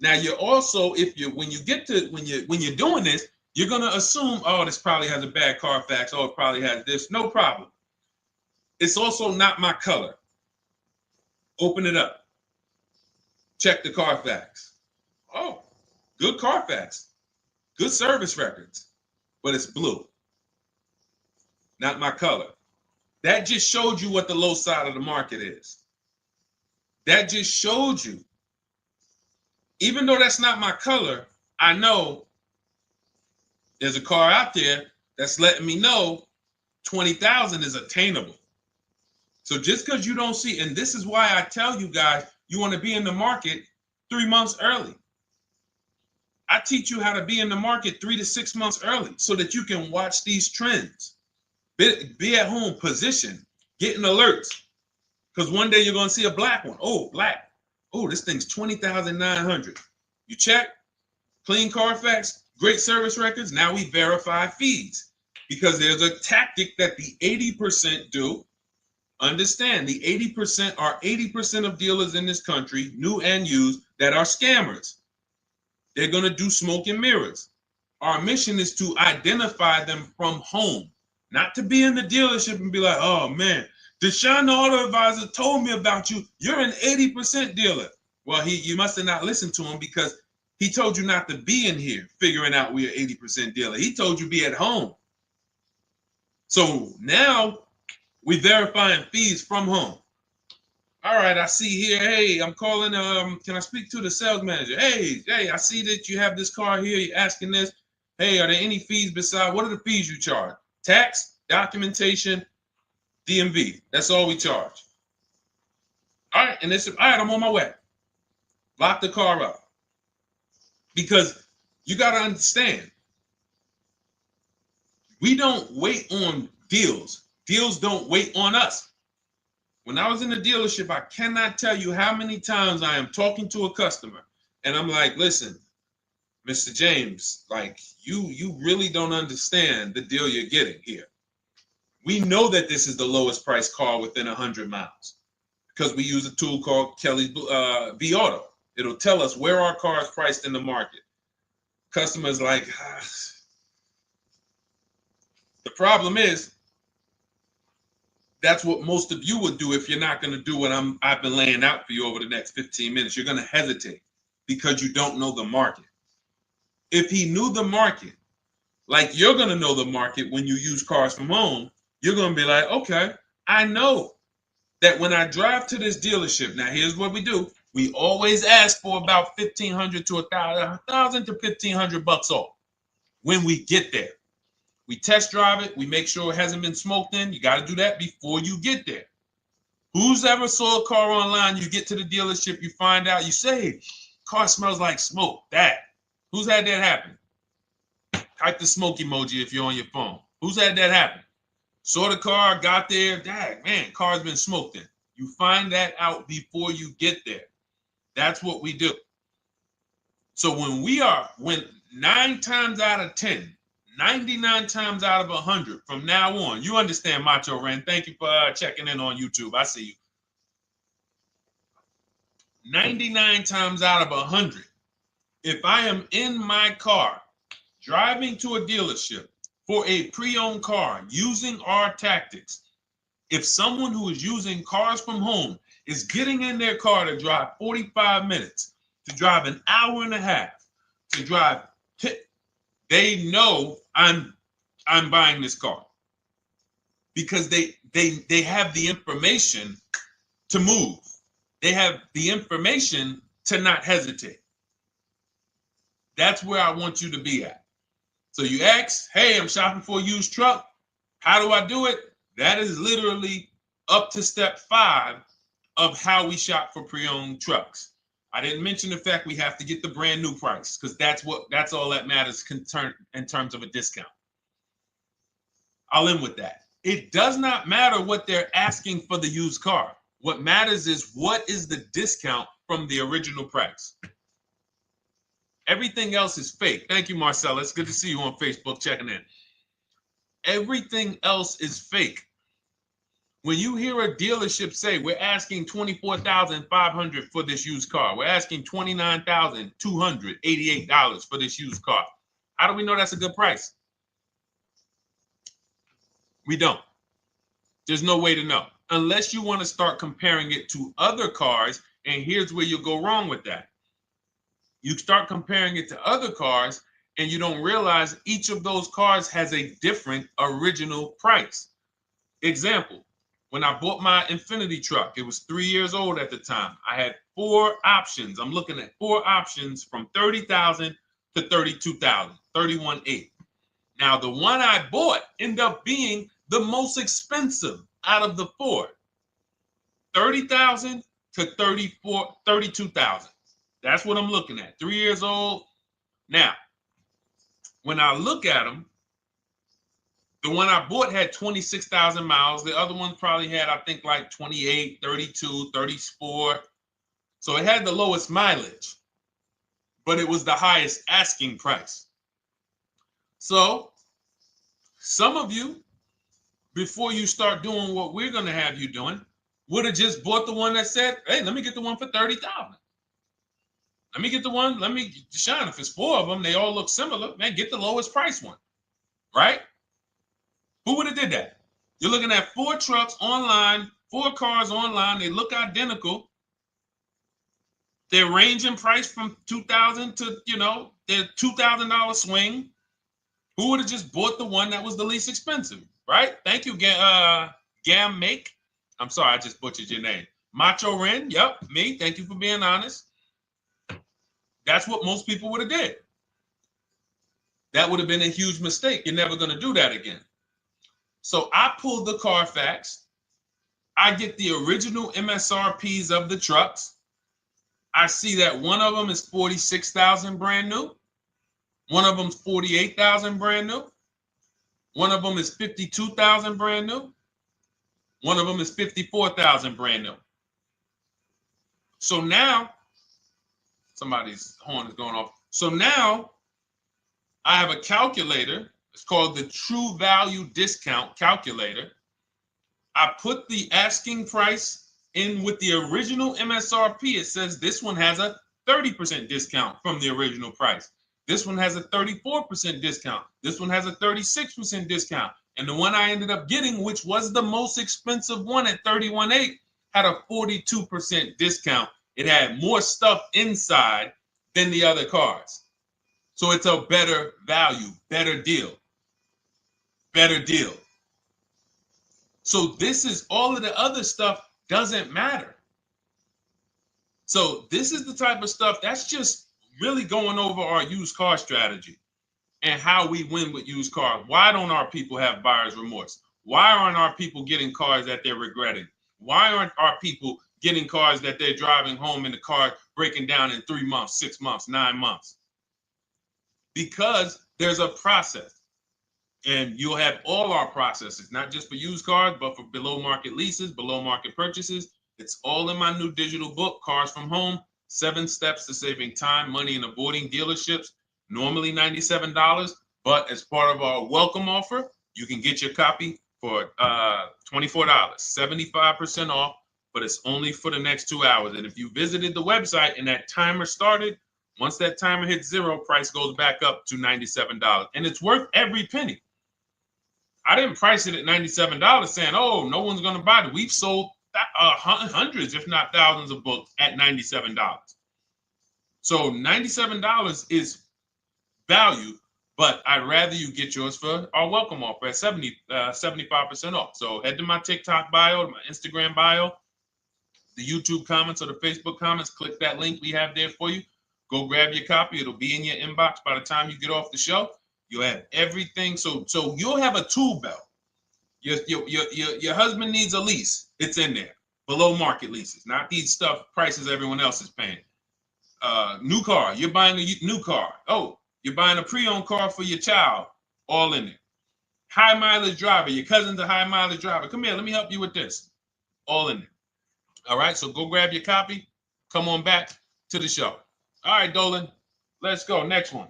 Now you're also, when you're doing this, you're going to assume, oh, this probably has a bad Carfax. Oh, it probably has this. No problem. It's also not my color. Open it up. Check the Carfax. Oh, good Carfax. Good service records, but it's blue. Not my color. That just showed you what the low side of the market is. That just showed you. Even though that's not my color, I know there's a car out there that's letting me know 20,000 is attainable. So just because you don't see, and this is why I tell you guys, you want to be in the market 3 months early. I teach you how to be in the market 3 to 6 months early so that you can watch these trends. Be at home, position, getting alerts. Because one day you're going to see a black one. Oh, black. Oh, this thing's 20,900. You check, clean Carfax, great service records. Now we verify fees because there's a tactic that the 80% do. Understand, the 80% are 80% of dealers in this country, new and used, that are scammers. They're going to do smoke and mirrors. Our mission is to identify them from home, not to be in the dealership and be like, oh man, Deshone the Auto Advisor told me about you. You're an 80% dealer. Well, you must have not listened to him because he told you not to be in here figuring out we're 80% dealer. He told you be at home. So now we're verifying fees from home. All right, I see here, hey, I'm calling, can I speak to the sales manager? Hey, I see that you have this car here, you're asking this. Hey, are there any fees besides, what are the fees you charge? Tax, documentation, DMV, that's all we charge. All right, and all right, I'm on my way. Lock the car up. Because you got to understand, we don't wait on deals. Deals don't wait on us. When I was in the dealership, I cannot tell you how many times I am talking to a customer and I'm like, listen, Mr. James, like you really don't understand the deal you're getting here. We know that this is the lowest price car within 100 miles because we use a tool called Kelly's V Auto. It'll tell us where our car is priced in the market. Customers like, The problem is, that's what most of you would do if you're not going to do what I've been laying out for you over the next 15 minutes. You're going to hesitate because you don't know the market. If he knew the market, like you're going to know the market when you use cars from home, you're going to be like, okay, I know that when I drive to this dealership, now here's what we do. We always ask for about $1,500 to $1,000 to $1,500 off when we get there. We test drive it. We make sure it hasn't been smoked in. You got to do that before you get there. Who's ever saw a car online? You get to the dealership, you find out, you say, car smells like smoke. That. Who's had that happen? Type the smoke emoji if you're on your phone. Who's had that happen? Saw the car, got there, dang, man, car's been smoked in. You find that out before you get there. That's what we do. So when 9 times out of 10, 99 times out of 100 from now on, you understand, Macho Ren. Thank you for checking in on YouTube. I see you. 99 times out of 100, if I am in my car driving to a dealership for a pre-owned car using our tactics, if someone who is using cars from home is getting in their car to drive 45 minutes, to drive an hour and a half, to drive they know I'm buying this car because they have the information to move. They have the information to not hesitate. That's where I want you to be at. So you ask, hey, I'm shopping for a used truck. How do I do it? That is literally up to step 5 of how we shop for pre-owned trucks. I didn't mention the fact we have to get the brand new price because that's all that matters in terms of a discount. I'll end with that. It does not matter what they're asking for the used car. What matters is what is the discount from the original price. Everything else is fake. Thank you, Marcella. It's good to see you on Facebook checking in. Everything else is fake. When you hear a dealership say, we're asking $24,500 for this used car, we're asking $29,288 for this used car, how do we know that's a good price? We don't. There's no way to know unless you want to start comparing it to other cars. And here's where you'll go wrong with that. You start comparing it to other cars and you don't realize each of those cars has a different original price. Example, when I bought my Infinity truck, it was 3 years old at the time. I had 4 options. I'm looking at 4 options from $30,000 to $32,000, $31,800. Now, the one I bought ended up being the most expensive out of the 4. $30,000 to $32,000. That's what I'm looking at. 3 years old. Now, when I look at them, the one I bought had 26,000 miles. The other one probably had, I think, like 28, 32, 34. So it had the lowest mileage, but it was the highest asking price. So some of you, before you start doing what we're going to have you doing, would have just bought the one that said, hey, let me get the one for $30,000. Let me get the one, Deshone, if it's 4 of them, they all look similar, man, get the lowest price one, right? Who would have did that? You're looking at 4 trucks online, 4 cars online, they look identical. They range in price from $2,000 to, their $2,000 swing. Who would have just bought the one that was the least expensive, right? Thank you, Gam Make. I'm sorry, I just butchered your name. Macho Ren, yep, me. Thank you for being honest. That's what most people would have did. That would have been a huge mistake. You're never going to do that again. So I pulled the Carfax. I get the original MSRPs of the trucks. I see that one of them is $46,000 brand new. One of them's $48,000 brand new. One of them is $52,000 brand new. One of them is $54,000 brand new. So now, somebody's horn is going off. So now I have a calculator. It's called the True Value Discount Calculator. I put the asking price in with the original MSRP. It says this one has a 30% discount from the original price. This one has a 34% discount. This one has a 36% discount. And the one I ended up getting, which was the most expensive one at $31,800, had a 42% discount. It had more stuff inside than the other cars. So it's a better value, better deal. Better deal. So this is all of the other stuff doesn't matter. So this is the type of stuff that's just really going over our used car strategy and how we win with used cars. Why don't our people have buyer's remorse? Why aren't our people getting cars that they're regretting? Why aren't our people getting cars that they're driving home and the car breaking down in 3 months, 6 months, 9 months? Because there's a process. And you'll have all our processes, not just for used cars, but for below market leases, below market purchases. It's all in my new digital book, Cars from Home, 7 Steps to Saving Time, Money, and Avoiding Dealerships. Normally $97, but as part of our welcome offer, you can get your copy for $24, 75% off, but it's only for the next 2 hours. And if you visited the website and that timer started, once that timer hits 0, price goes back up to $97. And it's worth every penny. I didn't price it at $97 saying, oh, no one's going to buy it. We've sold hundreds, if not thousands of books at $97. So $97 is value, But I'd rather you get yours for our welcome offer at 75% off. So head to my TikTok bio, my Instagram bio, the YouTube comments or the Facebook comments. Click that link we have there for you. Go grab your copy. It'll be in your inbox by the time you get off the show. You'll have everything. So you'll have a tool belt. Your husband needs a lease. It's in there. Below market leases, not these stuff prices everyone else is paying. New car. You're buying a new car. Oh, you're buying a pre-owned car for your child. All in there. High mileage driver. Your cousin's a high mileage driver. Come here. Let me help you with this. All in there. All right. So go grab your copy. Come on back to the show. All right, Dolan. Let's go. Next one.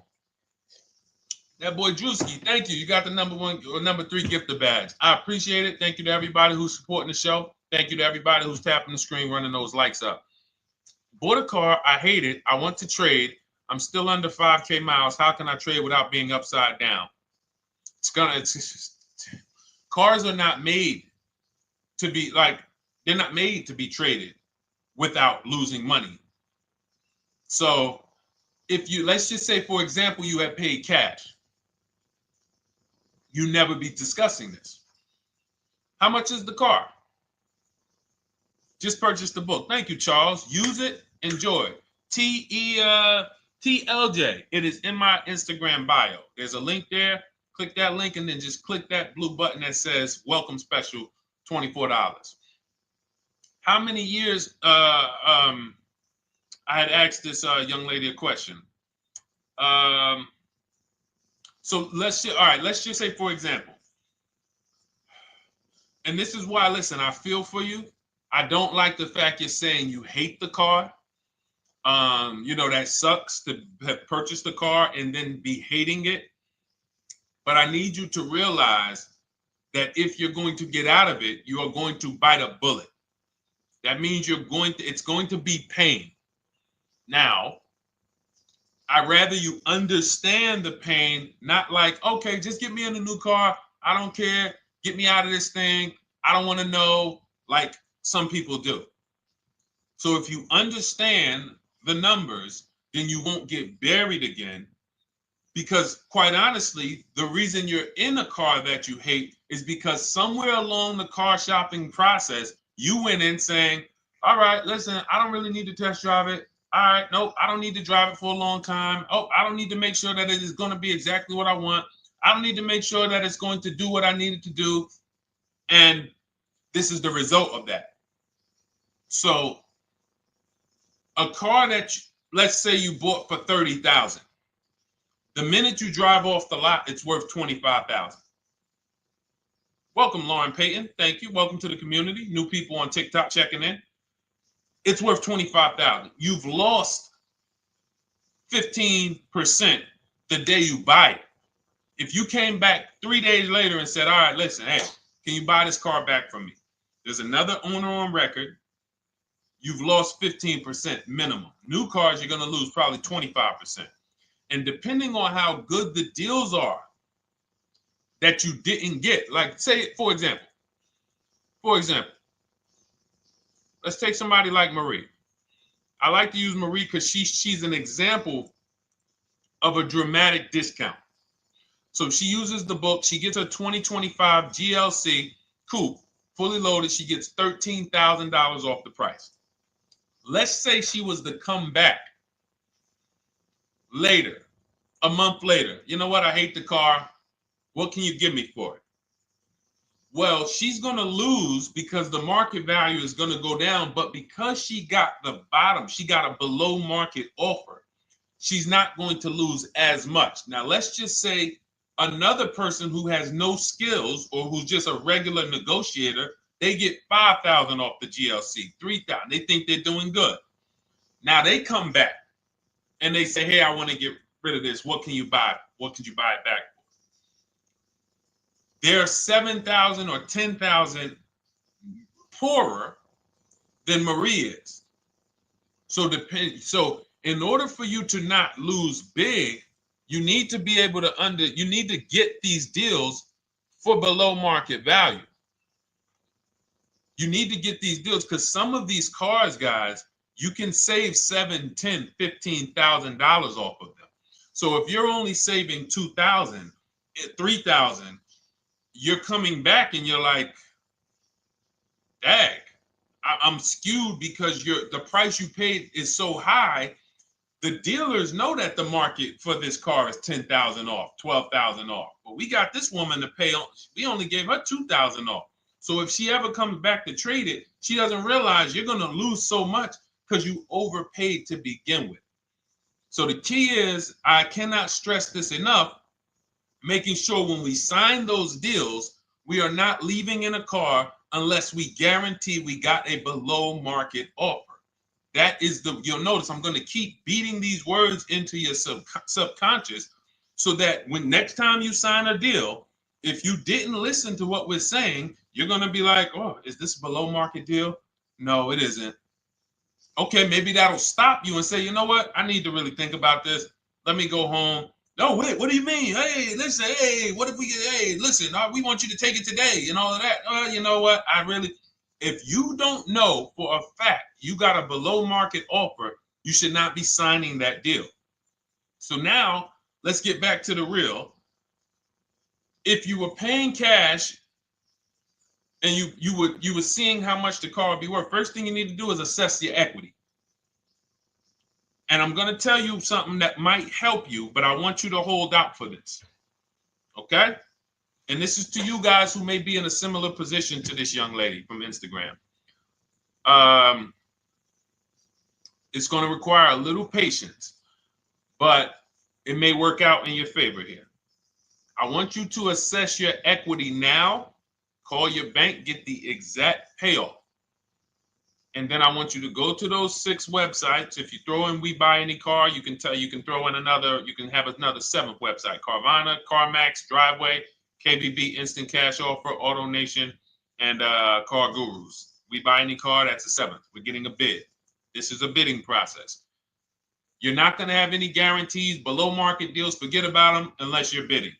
That boy Drewski, thank you. You got the number 1 or number 3 gifter badge. I appreciate it. Thank you to everybody who's supporting the show. Thank you to everybody who's tapping the screen, running those likes up. Bought a car. I hate it. I want to trade. I'm still under 5K miles. How can I trade without being upside down? Cars are not made to be they're not made to be traded without losing money. So let's just say, for example, you had paid cash. You never be discussing this. How much is the car? Just purchase the book. Thank you, Charles. Use it. Enjoy. TLJ. It is in my Instagram bio. There's a link there. Click that link and then just click that blue button that says welcome special, $24. How many years? I had asked this young lady a question. So let's just say, for example, and this is why, listen, I feel for you. I don't like the fact you're saying you hate the car. That sucks to have purchased the car and then be hating it. But I need you to realize that if you're going to get out of it, you are going to bite a bullet. That means it's going to be pain. Now, I'd rather you understand the pain, not like, okay, just get me in a new car. I don't care. Get me out of this thing. I don't want to know, like some people do. So if you understand the numbers, then you won't get buried again. Because quite honestly, the reason you're in a car that you hate is because somewhere along the car shopping process, you went in saying, all right, listen, I don't really need to test drive it. All right, nope, I don't need to drive it for a long time. Oh, I don't need to make sure that it is going to be exactly what I want. I don't need to make sure that it's going to do what I need it to do. And this is the result of that. So a car that, let's say you bought for $30,000. The minute you drive off the lot, it's worth $25,000. Welcome, Lauren Payton. Thank you. Welcome to the community. New people on TikTok checking in. It's worth $25,000. You've lost 15% the day you buy it. If you came back 3 days later and said, all right, listen, hey, can you buy this car back from me? There's another owner on record. You've lost 15% minimum. New cars, you're going to lose probably 25%. And depending on how good the deals are that you didn't get, like say, for example, let's take somebody like Marie. I like to use Marie because she's an example of a dramatic discount. So she uses the book. She gets her 2025 GLC coupe, fully loaded. She gets $13,000 off the price. Let's say she was to come back later, a month later. You know what? I hate the car. What can you give me for it? Well, she's going to lose because the market value is going to go down. But because she got the bottom, she got a below market offer, she's not going to lose as much. Now, let's just say another person who has no skills or who's just a regular negotiator, they get $5,000 off the GLC, $3,000. They think they're doing good. Now they come back and they say, hey, I want to get rid of this. What can you buy? What could you buy it back for? They're 7,000 or 10,000 poorer than Marie is. So in order for you to not lose big, you need to be able to you need to get these deals for below market value. You need to get these deals because some of these cars, guys, you can save $7,000, $10,000, $15,000 off of them. So if you're only saving 2,000, 3,000, you're coming back and you're like, dag, I'm skewed because the price you paid is so high. The dealers know that the market for this car is 10,000 off, 12,000 off. But we got this woman to pay. We only gave her 2,000 off. So if she ever comes back to trade it, she doesn't realize you're going to lose so much because you overpaid to begin with. So the key is, I cannot stress this enough, making sure when we sign those deals, we are not leaving in a car unless we guarantee we got a below market offer. That is you'll notice I'm going to keep beating these words into your subconscious so that when next time you sign a deal, if you didn't listen to what we're saying, you're going to be like, oh, is this a below market deal? No, it isn't. Okay, maybe that'll stop you and say, you know what? I need to really think about this. Let me go home. No, wait, what do you mean? Hey, listen, hey, what if we get, hey, listen, we want you to take it today and all of that. You know what? If you don't know for a fact you got a below market offer, you should not be signing that deal. So now let's get back to the real. If you were paying cash and you were seeing how much the car would be worth, first thing you need to do is assess your equity. And I'm going to tell you something that might help you, but I want you to hold out for this. Okay? And this is to you guys who may be in a similar position to this young lady from Instagram. It's going to require a little patience, but it may work out in your favor here. I want you to assess your equity now, call your bank, get the exact payoff. And then I want you to go to those 6 websites. If you throw in We Buy Any Car, you can throw in you can have another 7th website: Carvana, CarMax, Driveway, KBB, Instant Cash Offer, AutoNation, and Car Gurus. We Buy Any Car, that's the 7th. We're getting a bid. This is a bidding process. You're not going to have any guarantees, below market deals, forget about them unless you're bidding.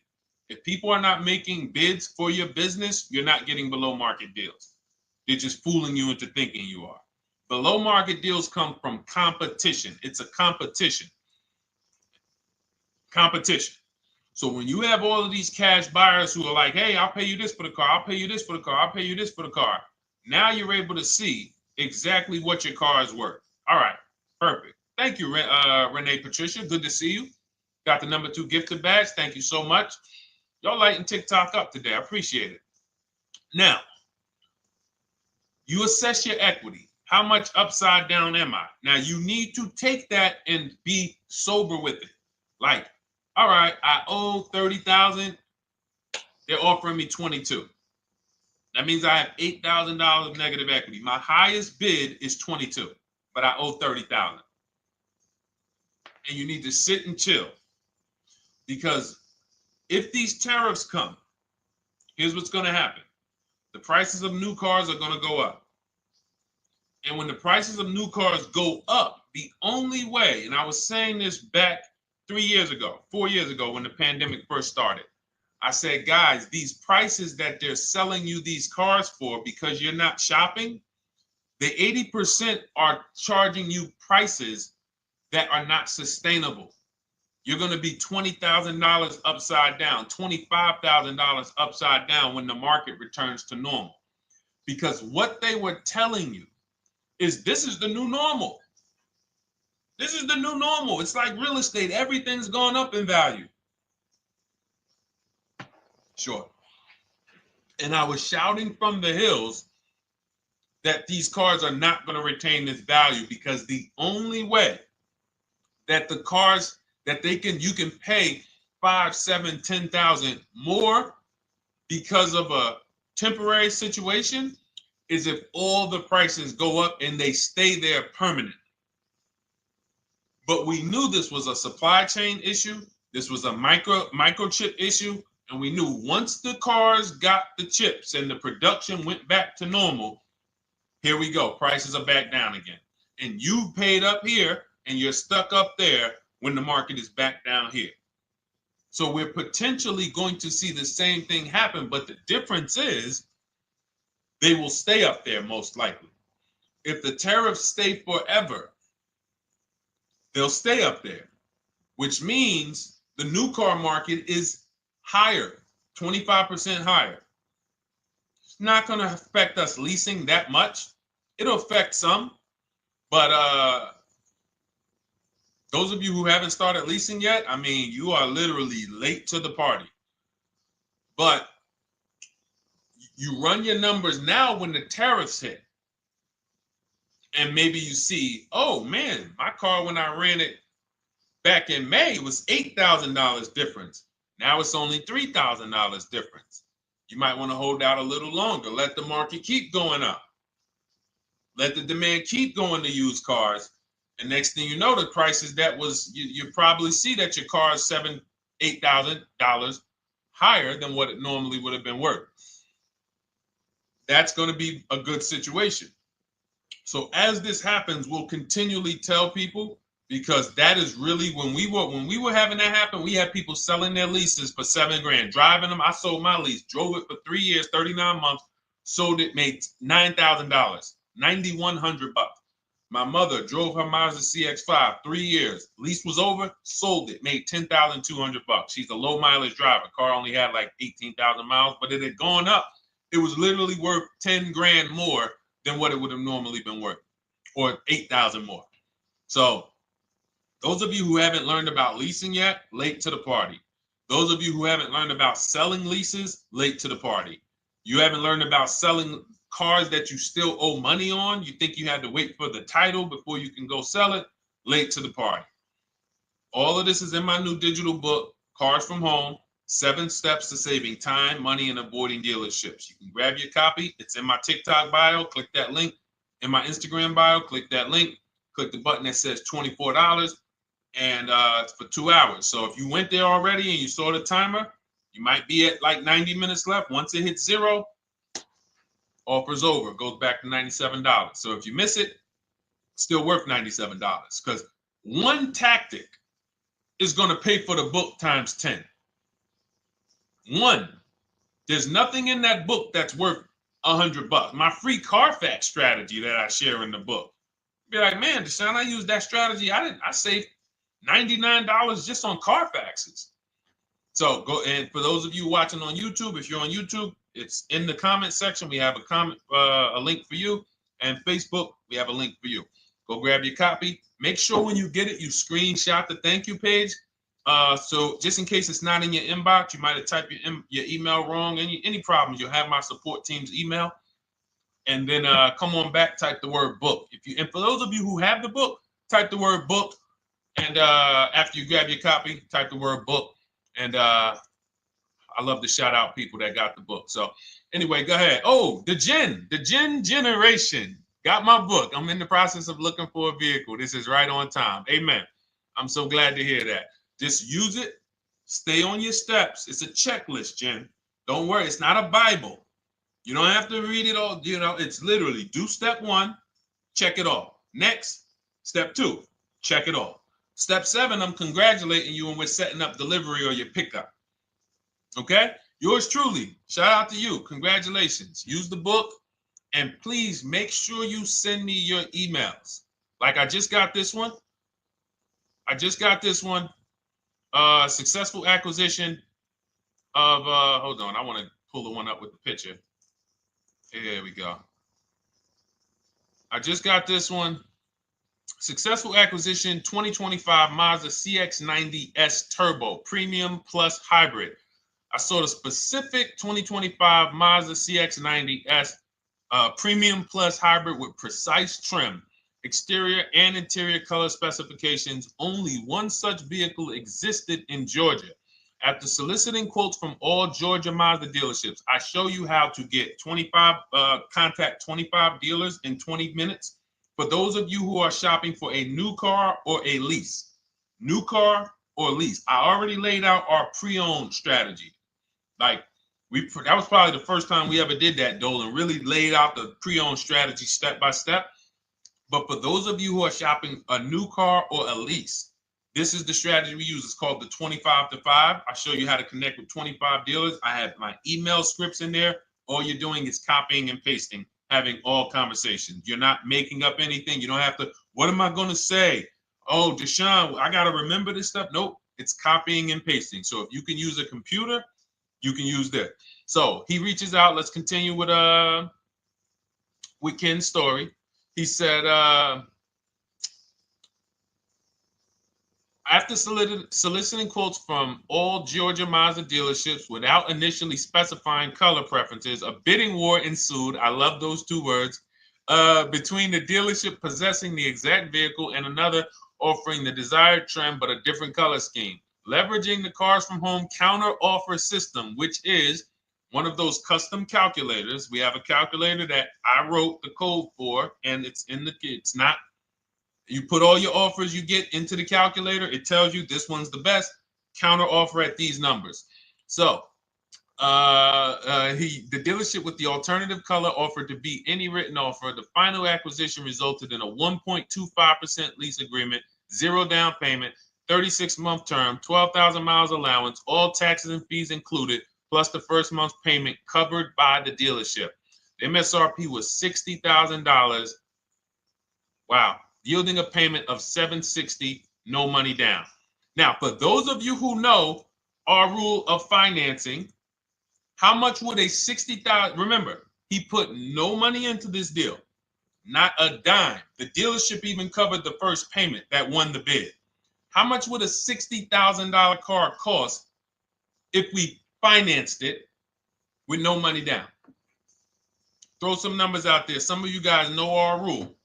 If people are not making bids for your business, you're not getting below market deals. They're just fooling you into thinking you are. Below market deals come from competition. It's a competition. Competition. So when you have all of these cash buyers who are like, hey, I'll pay you this for the car, I'll pay you this for the car, I'll pay you this for the car. Now you're able to see exactly what your car is worth. All right, perfect. Thank you, Renee Patricia. Good to see you. Got the number 2 gifted badge. Thank you so much. Y'all lighting TikTok up today. I appreciate it. Now, you assess your equity. How much upside down am I? Now, you need to take that and be sober with it. Like, all right, I owe 30,000. They're offering me 22. That means I have $8,000 of negative equity. My highest bid is 22, but I owe 30,000. And you need to sit and chill, because if these tariffs come, here's what's going to happen. The prices of new cars are going to go up. And when the prices of new cars go up, the only way, and I was saying this back 4 years ago, when the pandemic first started, I said, guys, these prices that they're selling you these cars for because you're not shopping, the 80% are charging you prices that are not sustainable. You're going to be $20,000 upside down, $25,000 upside down when the market returns to normal. Because what they were telling you is this is the new normal. This is the new normal. It's like real estate. Everything's gone up in value. Sure. And I was shouting from the hills that these cars are not going to retain this value, because the only way that the cars that you can pay 5, 7, 10,000 more because of a temporary situation is if all the prices go up and they stay there permanently. But we knew this was a supply chain issue. This was a microchip issue. And we knew once the cars got the chips and the production went back to normal, here we go. Prices are back down again. And you paid up here and you're stuck up there when the market is back down here. So we're potentially going to see the same thing happen, but the difference is they will stay up there most likely. If the tariffs stay forever, they'll stay up there. which means the new car market is higher, 25% higher. It's not going to affect us leasing that much. It'll affect some, but those of you who haven't started leasing yet, I mean, you are literally late to the party. But you run your numbers now when the tariffs hit. And maybe you see, oh man, my car when I ran it back in May was $8,000 difference. Now it's only $3,000 difference. You might want to hold out a little longer. Let the market keep going up. Let the demand keep going to used cars. And next thing you know, the prices that was, you probably see that your car is $7,000, $8,000 higher than what it normally would have been worth. That's going to be a good situation. So as this happens, we'll continually tell people, because that is really when we were having that happen, we had people selling their leases for $7,000, driving them. I sold my lease, drove it for 3 years, 39 months, sold it, made $9,000, $9,100. My mother drove her Mazda CX-5, 3 years. Lease was over, sold it, made $10,200. She's a low mileage driver. Car only had like 18,000 miles, but it had gone up. It was literally worth $10,000 more than what it would have normally been worth, or 8,000 more. So those of you who haven't learned about leasing yet, late to the party. Those of you who haven't learned about selling leases, late to the party. You haven't learned about selling cars that you still owe money on. You think you had to wait for the title before you can go sell it, late to the party. All of this is in my new digital book, Cars from Home, 7 Steps to Saving Time, Money, and Avoiding Dealerships. You can grab your copy. It's in my TikTok bio. Click that link. In my Instagram bio, click that link. Click the button that says $24, and it's for 2 hours. So if you went there already and you saw the timer, you might be at like 90 minutes left. Once it hits 0, offer's over. It goes back to $97. So if you miss it, it's still worth $97, because one tactic is going to pay for the book times 10. One, there's nothing in that book that's worth $100. My free Carfax strategy that I share in the book. Be like, man, Deshone, I used that strategy. I saved $99 just on Carfaxes. So go, and for those of you watching on YouTube, if you're on YouTube, it's in the comment section. We have a link for you, and Facebook, we have a link for you. Go grab your copy. Make sure when you get it, you screenshot the thank you page. So just in case it's not in your inbox, you might have typed your email wrong. Any problems, you'll have my support team's email. And then come on back, type the word book. And for those of you who have the book, type the word book. And after you grab your copy, type the word book. And I love to shout out people that got the book. So anyway, go ahead. Oh, the Gen generation got my book. I'm in the process of looking for a vehicle. This is right on time. Amen. I'm so glad to hear that. Just use it. Stay on your steps. It's a checklist, Jen. Don't worry. It's not a Bible. You don't have to read it all. You know, it's literally do step 1, check it off. Next, step 2, check it off. Step 7, I'm congratulating you and we're setting up delivery or your pickup. Okay? Yours truly. Shout out to you. Congratulations. Use the book, and please make sure you send me your emails. Like I just got this one. Successful acquisition of, hold on, I want to pull the one up with the picture. Here we go. I just got this one. Successful acquisition 2025 Mazda CX-90S Turbo Premium Plus Hybrid. I saw the specific 2025 Mazda CX-90S Premium Plus Hybrid with precise trim, exterior and interior color specifications. Only one such vehicle existed in Georgia. After soliciting quotes from all Georgia Mazda dealerships, I show you how to get contact 25 dealers in 20 minutes. For those of you who are shopping for a new car or a lease, new car or lease, I already laid out our pre-owned strategy. Like that was probably the first time we ever did that, Dolan, really laid out the pre-owned strategy step by step. But for those of you who are shopping a new car or a lease, this is the strategy we use. It's called the 25 to 5. I show you how to connect with 25 dealers. I have my email scripts in there. All you're doing is copying and pasting, having all conversations. You're not making up anything. You don't have to, what am I going to say? Oh, Deshone, I got to remember this stuff. Nope, it's copying and pasting. So if you can use a computer, you can use that. So he reaches out. Let's continue with Ken's story. He said, after soliciting quotes from all Georgia Mazda dealerships without initially specifying color preferences, a bidding war ensued. I love those two words. Between the dealership possessing the exact vehicle and another offering the desired trim but a different color scheme. Leveraging the Cars from Home counter offer system, which is one of those custom calculators. We have a calculator that I wrote the code for, and it's not. You put all your offers you get into the calculator. It tells you this one's the best. Counter offer at these numbers. So the dealership with the alternative color offered to beat any written offer. The final acquisition resulted in a 1.25% lease agreement, 0 down payment, 36-month term, 12,000 miles allowance, all taxes and fees included, plus the first month's payment covered by the dealership. The MSRP was $60,000. Wow. Yielding a payment of $760, no money down. Now, for those of you who know our rule of financing, how much would a $60,000? Remember, he put no money into this deal, not a dime. The dealership even covered the first payment that won the bid. How much would a $60,000 car cost if we financed it with no money down? Throw some numbers out there. Some of you guys know our rule.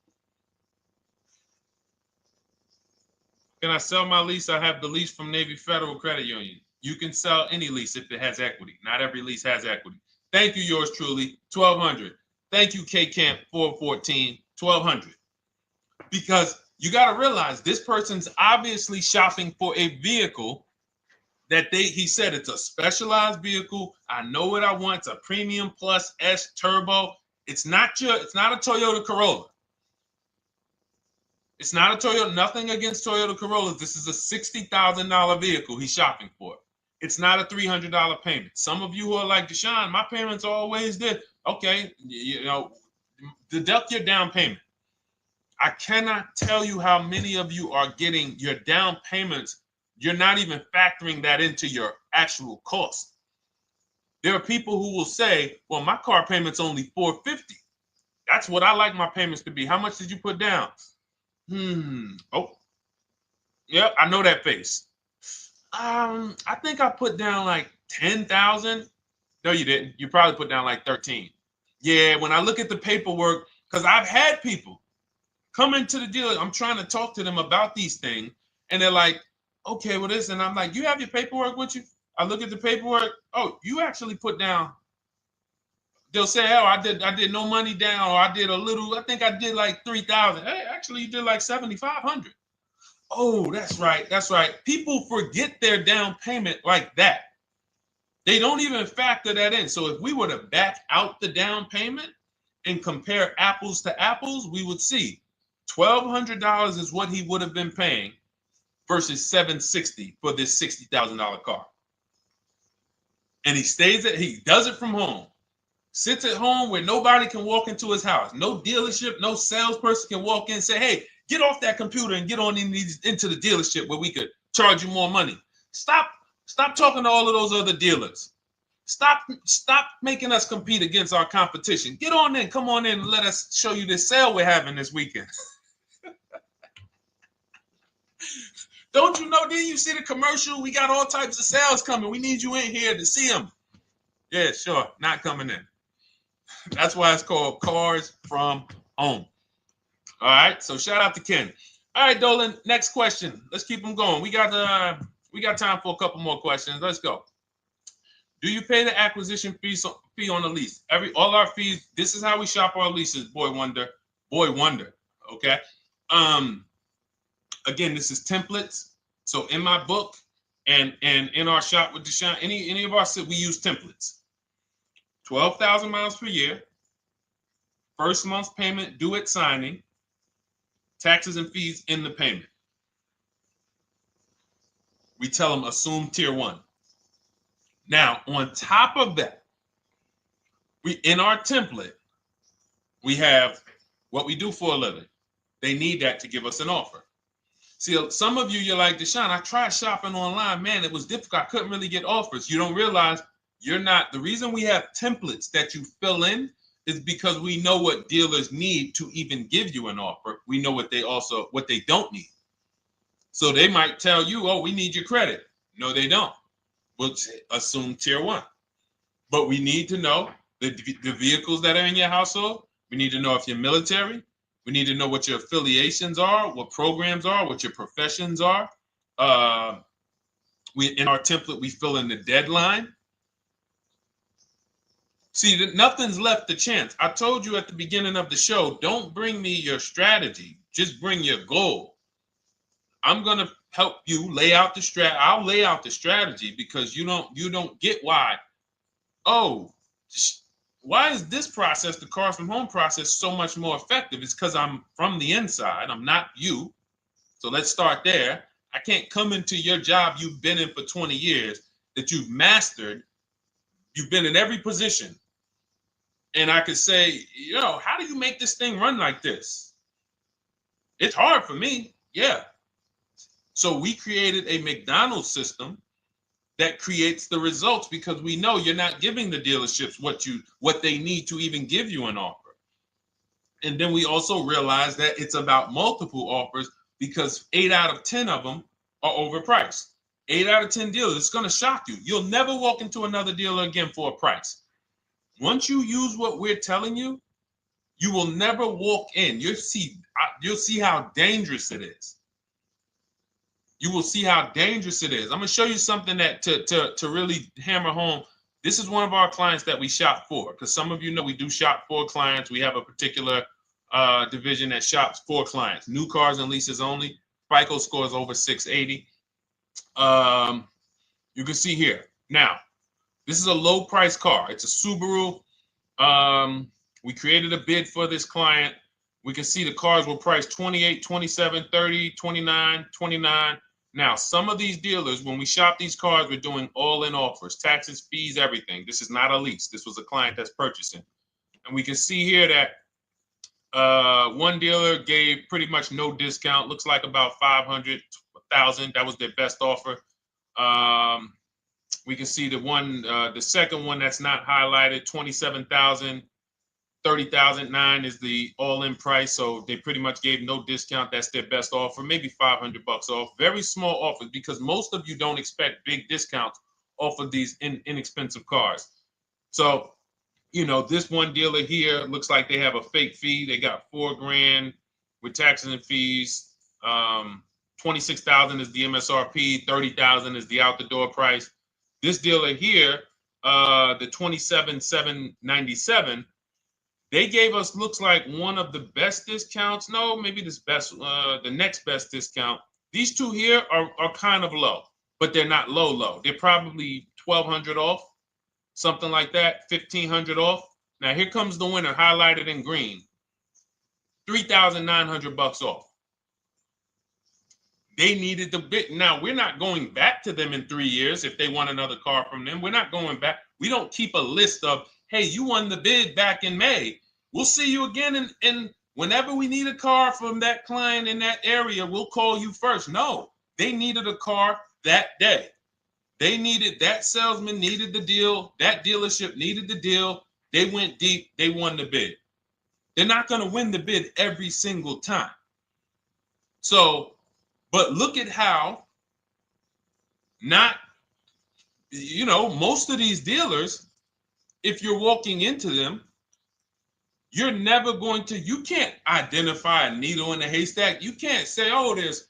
Can I sell my lease? I have the lease from Navy Federal Credit Union. You can sell any lease if it has equity. Not every lease has equity. Thank you, yours truly, 1200. Thank you, K Camp 414, 1200. Because you got to realize this person's obviously shopping for a vehicle that he said it's a specialized vehicle. I know what I want. It's a premium plus S turbo. It's not a Toyota Corolla. It's not a Toyota, nothing against Toyota Corollas. This is a $60,000 vehicle he's shopping for. It's not a $300 payment. Some of you who are like, Deshone, my payments are always there. Okay, deduct your down payment. I cannot tell you how many of you are getting your down payments. You're not even factoring that into your actual cost. There are people who will say, well, my car payment's only $450. That's what I like my payments to be. How much did you put down? Oh, yep, I know that face. I think I put down like 10,000. No, you didn't. You probably put down like 13. Yeah, when I look at the paperwork, because I've had people come into the dealer. I'm trying to talk to them about these things, and they're like, okay, well, this, and I'm like, you have your paperwork with you? I look at the paperwork. Oh, you actually put down. They'll say, oh, I did no money down, or I did a little, I think I did like 3,000. Hey, actually you did like 7,500. Oh, that's right. People forget their down payment like that. They don't even factor that in. So if we were to back out the down payment and compare apples to apples, we would see $1,200 is what he would have been paying versus $760 for this $60,000 car. And he does it from home. Sits at home where nobody can walk into his house. No dealership, no salesperson can walk in and say, hey, get off that computer and get on into the dealership where we could charge you more money. Stop talking to all of those other dealers. Stop making us compete against our competition. Get on in, come on in and let us show you this sale we're having this weekend. Don't you know, didn't you see the commercial? We got all types of sales coming. We need you in here to see them. Yeah, sure, not coming in. That's why it's called Cars from Home. All right, so shout out to Ken. All right, Dolan, next question. Let's keep them going. We got time for a couple more questions. Let's go. Do you pay the acquisition fee on the lease? All our fees. This is how we shop our leases. Boy wonder. Okay. Again, this is templates. So in my book and in our shop with Deshone, any of our we use templates. 12,000 miles per year. First month's payment due at signing. Taxes and fees in the payment. We tell them assume tier 1. Now, on top of that, in our template, we have what we do for a living. They need that to give us an offer. See, some of you, you're like, Deshone, I tried shopping online. Man, it was difficult. I couldn't really get offers. You don't realize you're not. The reason we have templates that you fill in is because we know what dealers need to even give you an offer. We know what they don't need. So they might tell you, oh, we need your credit. No, they don't. We'll assume tier 1. But we need to know the vehicles that are in your household. We need to know if you're military. We need to know what your affiliations are, what programs are, what your professions are. In our template, we fill in the deadline. See, nothing's left to chance. I told you at the beginning of the show, don't bring me your strategy. Just bring your goal. I'm going to help you lay out the strategy. I'll lay out the strategy because you don't get why. Oh, why is this process, the Cars from Home process, so much more effective? It's because I'm from the inside. I'm not you. So let's start there. I can't come into your job you've been in for 20 years, that you've mastered. You've been in every position. And I could say, how do you make this thing run like this? It's hard for me. Yeah. So we created a McDonald's system that creates the results because we know you're not giving the dealerships what they need to even give you an offer. And then we also realize that it's about multiple offers because 8 out of 10 of them are overpriced. 8 out of 10 dealers, it's going to shock you. You'll never walk into another dealer again for a price. Once you use what we're telling you, you will never walk in. You'll see how dangerous it is. You will see how dangerous it is. I'm going to show you something that to really hammer home. This is one of our clients that we shop for, because some of you know we do shop for clients. We have a particular division that shops for clients. New cars and leases only. FICO scores over 680. You can see here. Now, this is a low price car. It's a Subaru. We created a bid for this client. We can see the cars were priced 28, 27, 30, 29, 29. Now, some of these dealers, when we shop these cars, we're doing all-in offers, taxes, fees, everything. This is not a lease. This was a client that's purchasing. And we can see here that one dealer gave pretty much no discount. Looks like about 500, 1,000. That was their best offer. We can see the second one that's not highlighted, 27,000. 30,009 is the all-in price, so they pretty much gave no discount. That's their best offer, maybe $500 off. Very small offers because most of you don't expect big discounts off of these inexpensive cars. So, this one dealer here looks like they have a fake fee. They got $4,000 with taxes and fees. 26,000 is the MSRP. 30,000 is the out the door price. This dealer here, the 27,797. They gave us, looks like, one of the best discounts. No, maybe the next best discount. These two here are kind of low, but they're not low. They're probably 1,200 off, something like that, 1,500 off. Now here comes the winner, highlighted in green, 3,900 off. They needed the bid. Now we're not going back to them in 3 years if they want another car from them. We're not going back. We don't keep a list of, hey, you won the bid back in May. We'll see you again. And whenever we need a car from that client in that area, we'll call you first. No, they needed a car that day. That salesman needed the deal. That dealership needed the deal. They went deep. They won the bid. They're not going to win the bid every single time. So, but look at how most of these dealers, if you're walking into them, you're never you can't identify a needle in the haystack. You can't say, oh, there's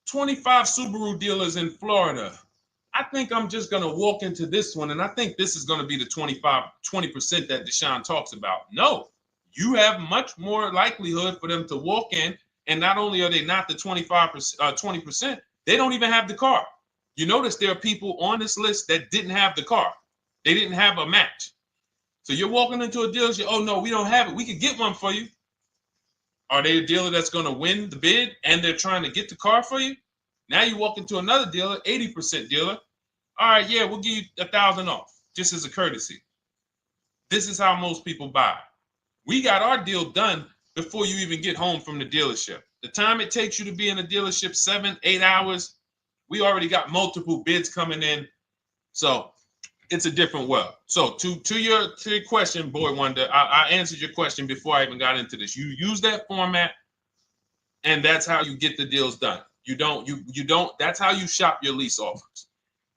25 Subaru dealers in Florida. I think I'm just going to walk into this one, and I think this is going to be the 20% that Deshone talks about. No, you have much more likelihood for them to walk in, and not only are they not the 20%, they don't even have the car. You notice there are people on this list that didn't have the car. They didn't have a match. So you're walking into a dealership, oh, no, we don't have it. We could get one for you. Are they a dealer that's going to win the bid and they're trying to get the car for you? Now you walk into another dealer, 80% dealer. All right, yeah, we'll give you 1,000 off, just as a courtesy. This is how most people buy. We got our deal done before you even get home from the dealership. The time it takes you to be in a dealership, 7-8 hours, we already got multiple bids coming in. So it's a different world. So to your question, Boy Wonder, I answered your question before I even got into this. You use that format, and that's how you get the deals done. You don't, that's how you shop your lease offers.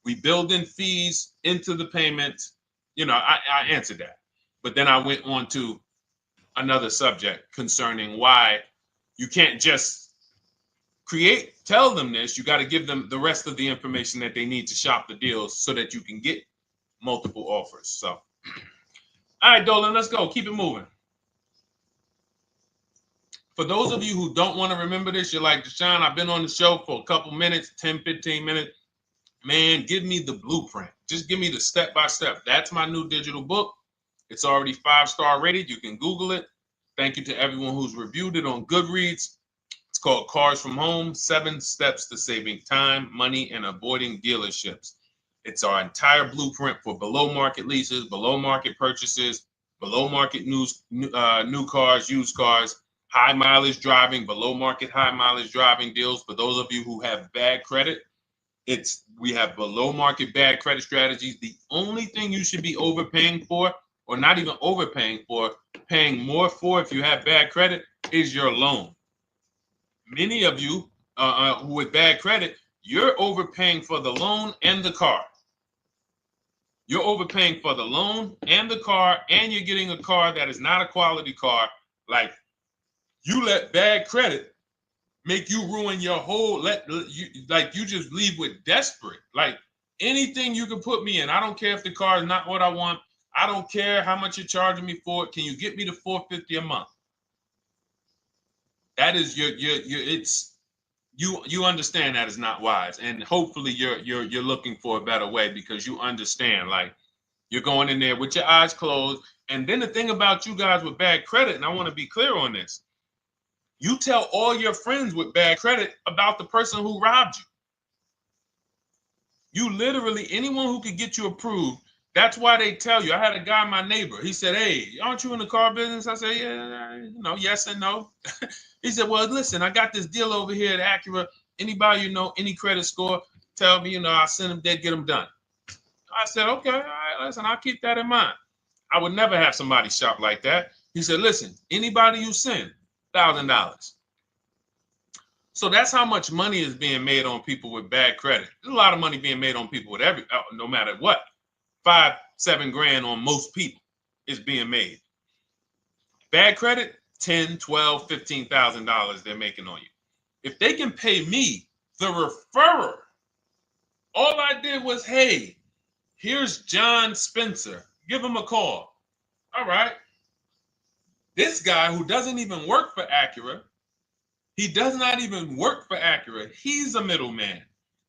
We build in fees into the payments. You know, I answered that. But then I went on to another subject concerning why you can't just tell them this. You got to give them the rest of the information that they need to shop the deals so that you can get multiple offers. So, all right, Dolan, let's go. Keep it moving. For those of you who don't want to remember this, you're like, Deshone, I've been on the show for a couple minutes, 10, 15 minutes. Man, give me the blueprint. Just give me the step-by-step. That's my new digital book. It's already 5-star rated. You can Google it. Thank you to everyone who's reviewed it on Goodreads. It's called Cars from Home, 7 Steps to Saving Time, Money, and Avoiding Dealerships. It's our entire blueprint for below-market leases, below-market purchases, below-market new cars, used cars, high mileage driving, below-market high mileage driving deals. For those of you who have bad credit, we have below-market bad credit strategies. The only thing you should be overpaying for, or not even overpaying for, paying more for if you have bad credit, is your loan. Many of you with bad credit, you're overpaying for the loan and the car. You're overpaying for the loan and the car, and you're getting a car that is not a quality car. Like, you let bad credit make you ruin your whole, you just leave with desperate. Like, anything you can put me in. I don't care if the car is not what I want. I don't care how much you're charging me for it. Can you get me to $450 a month? That is you understand that is not wise, and hopefully you're looking for a better way, because you understand, like, you're going in there with your eyes closed. And then the thing about you guys with bad credit, and I want to be clear on this, you tell all your friends with bad credit about the person who robbed you. You literally, anyone who could get you approved, that's why they tell you. I had a guy, my neighbor, he said, "Hey, aren't you in the car business?" I said, "Yeah, yes and no." He said, "Well, listen, I got this deal over here at Acura. Anybody any credit score, tell me, I'll send them, they'd get them done." I said, "Okay, all right, listen, I'll keep that in mind." I would never have somebody shop like that. He said, "Listen, anybody you send, $1,000. So that's how much money is being made on people with bad credit. There's a lot of money being made on people with no matter what. 5-7 grand on most people is being made. Bad credit, $10, $12, $15,000 they're making on you. If they can pay me, the referrer, all I did was, hey, here's John Spencer. Give him a call. All right. This guy who doesn't even work for Acura, he does not even work for Acura. He's a middleman.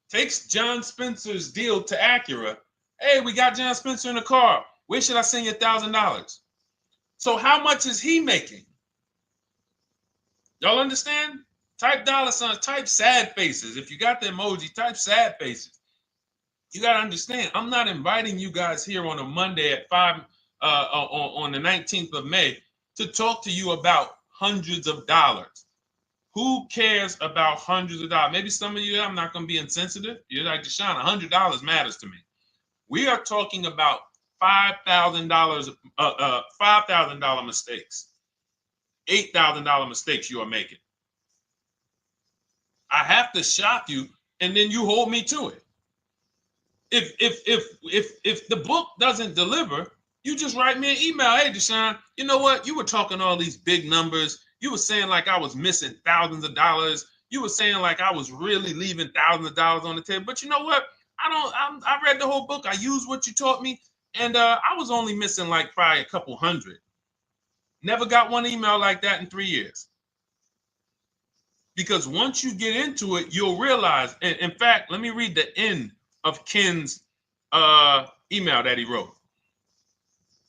Takes John Spencer's deal to Acura. Hey, we got John Spencer in the car. Where should I send you $1,000? So how much is he making? Y'all understand? Type $signs, type sad faces. If you got the emoji, type sad faces. You got to understand, I'm not inviting you guys here on a Monday at 5 on the 19th of May to talk to you about hundreds of dollars. Who cares about hundreds of dollars? Maybe some of you, I'm not going to be insensitive. You're like, Deshone, $100 matters to me. We are talking about $5,000 mistakes, $8,000 mistakes you are making. I have to shock you, and then you hold me to it. If the book doesn't deliver, you just write me an email. Hey, Deshone, you know what? You were talking all these big numbers. You were saying like I was missing thousands of dollars. You were saying like I was really leaving thousands of dollars on the table. But you know what? I read the whole book. I used what you taught me. And I was only missing like probably a couple hundred. Never got one email like that in 3 years. Because once you get into it, you'll realize. And in fact, let me read the end of Ken's email that he wrote.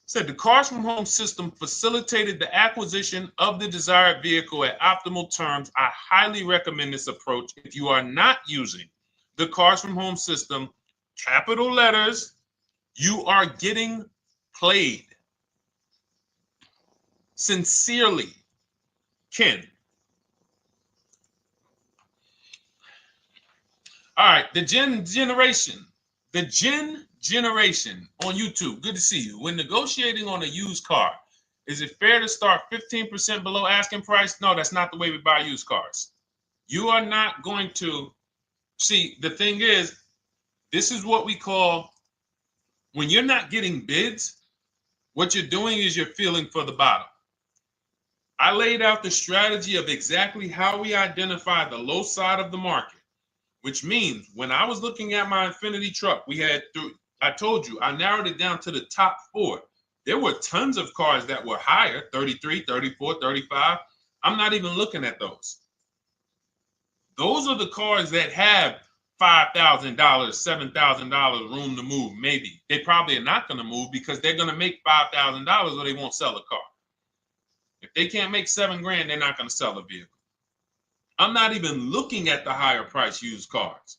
Said the Cars from Home system facilitated the acquisition of the desired vehicle at optimal terms. I highly recommend this approach. If you are not using the Cars from Home system, capital letters, you are getting played. Sincerely, Ken. All right, the Gen Generation on YouTube. Good to see you. When negotiating on a used car, is it fair to start 15% below asking price? No, that's not the way we buy used cars. You are not going to see. The thing is, this is what we call, when you're not getting bids, what you're doing is you're feeling for the bottom. I laid out the strategy of exactly how we identify the low side of the market, which means when I was looking at my Infinity truck, I told you, I narrowed it down to the top 4. There were tons of cars that were higher, 33, 34, 35. I'm not even looking at those. Those are the cars that have $5,000, $7,000 room to move. Maybe they probably are not going to move because they're going to make $5,000 or they won't sell a car. If they can't make $7,000, they're not going to sell a vehicle. I'm not even looking at the higher price used cars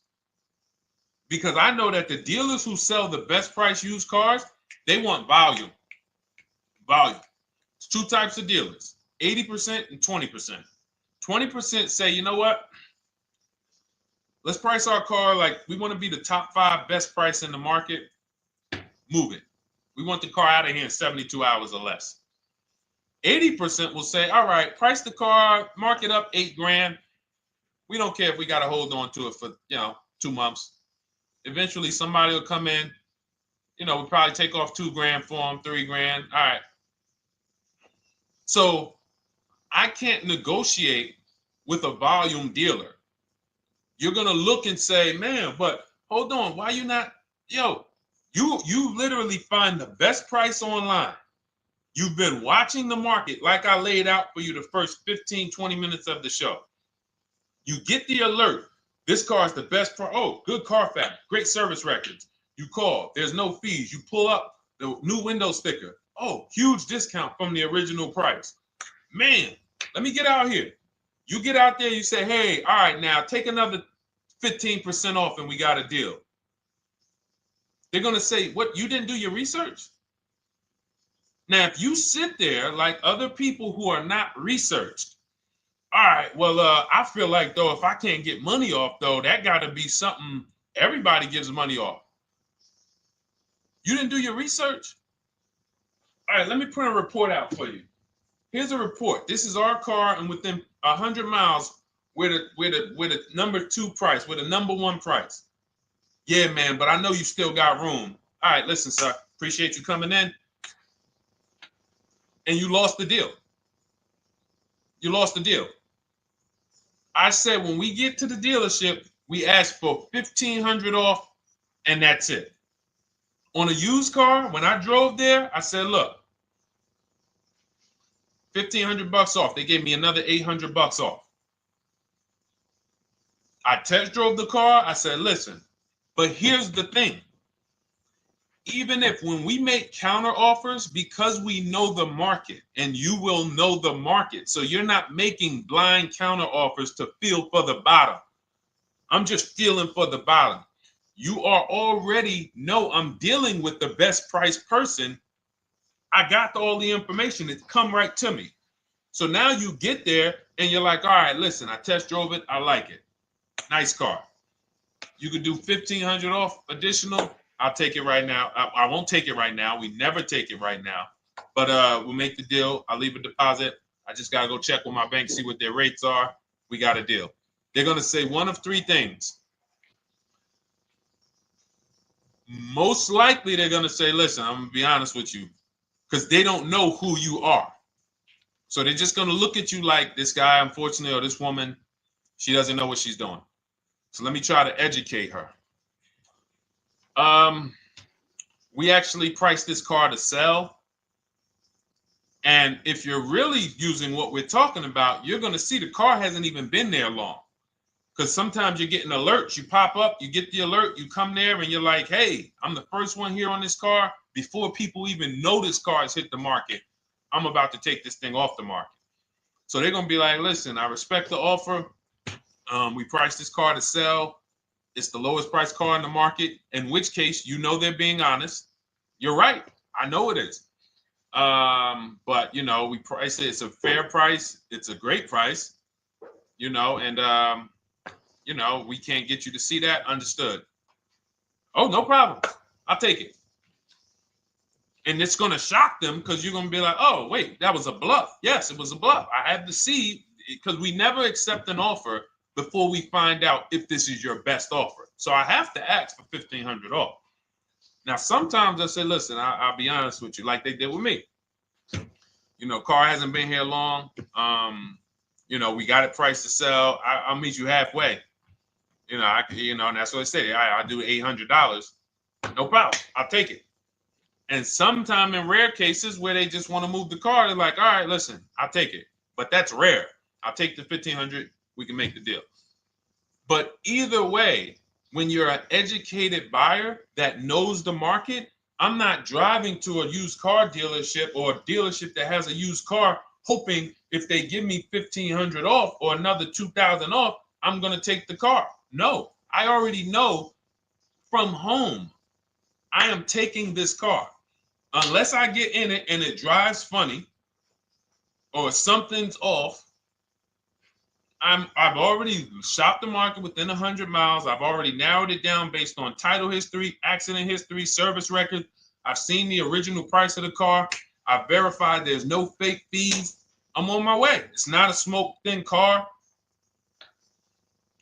because I know that the dealers who sell the best price used cars, they want volume. Volume. It's 2 types of dealers, 80% and 20%. 20% say, you know what? Let's price our car like we want to be the top 5 best price in the market. Move it. We want the car out of here in 72 hours or less. 80% will say, all right, price the car, mark it up $8,000. We don't care if we got to hold on to it for 2 months. Eventually, somebody will come in. We'll probably take off $2,000 for them, $3,000. All right. So I can't negotiate with a volume dealer. You're gonna look and say, man, but hold on, why you not? You literally find the best price online. You've been watching the market like I laid out for you the first 15, 20 minutes of the show. You get the alert. This car is the best price. Oh, good Carfax, great service records. You call, there's no fees. You pull up the new window sticker. Oh, huge discount from the original price. Man, let me get out here. You get out there, you say, hey, all right, now take another 15% off and we got a deal. They're going to say, what, you didn't do your research? Now, if you sit there like other people who are not researched, all right, well, I feel like, though, if I can't get money off, though, that got to be something everybody gives money off. You didn't do your research? All right, let me print a report out for you. Here's a report. This is our car, and within 100 miles, we're the number 2 price, we're the number 1 price. Yeah, man, but I know you still got room. All right, listen, sir, appreciate you coming in. And you lost the deal. You lost the deal. I said when we get to the dealership, we ask for $1,500 off, and that's it. On a used car, when I drove there, I said, look, $1,500 off. They gave me another $800 off. I test drove the car. I said, listen, but here's the thing. Even if when we make counter offers, because we know the market, and you will know the market, so you're not making blind counter offers to feel for the bottom. I'm just feeling for the bottom. You are already know I'm dealing with the best price person. I got all the information. It's come right to me. So now you get there and you're like, all right, listen, I test drove it. I like it. Nice car. You could do $1,500 off additional. I'll take it right now. I won't take it right now. We never take it right now. But we'll make the deal. I'll leave a deposit. I just got to go check with my bank, see what their rates are. We got a deal. They're going to say one of 3 things. Most likely they're going to say, listen, I'm going to be honest with you, because they don't know who you are. So they're just going to look at you like this guy, unfortunately, or this woman, she doesn't know what she's doing. So let me try to educate her. We actually priced this car to sell. And if you're really using what we're talking about, you're going to see the car hasn't even been there long. Because sometimes you're getting alerts. You pop up, you get the alert, you come there, and you're like, hey, I'm the first one here on this car. Before people even know this car has hit the market, I'm about to take this thing off the market. So they're going to be like, listen, I respect the offer. We priced this car to sell. It's the lowest price car in the market, in which case, you know they're being honest. You're right. I know it is. But, we price it. It's a fair price. It's a great price, and, you know, we can't get you to see that. Understood. Oh, no problem. I'll take it. And it's going to shock them because you're going to be like, oh, wait, that was a bluff. Yes, it was a bluff. I had to see, because we never accept an offer before we find out if this is your best offer. So I have to ask for $1,500 off. Now, sometimes I say, listen, I'll be honest with you, like they did with me. You know, car hasn't been here long. You know, we got it priced to sell. I'll meet you halfway. You know, and that's what I say. I do $800. No problem. I'll take it. And sometime in rare cases where they just want to move the car, they're like, all right, listen, I'll take it. But that's rare. I'll take the $1,500. We can make the deal. But either way, when you're an educated buyer that knows the market, I'm not driving to a used car dealership or a dealership that has a used car hoping if they give me $1,500 off or another $2,000 off, I'm going to take the car. No, I already know from home I am taking this car. Unless I get in it and it drives funny or something's off, I've already shopped the market within 100 miles. I've already narrowed it down based on title history, accident history, service record. I've seen the original price of the car. I've verified there's no fake fees. I'm on my way. It's not a smoke thin car.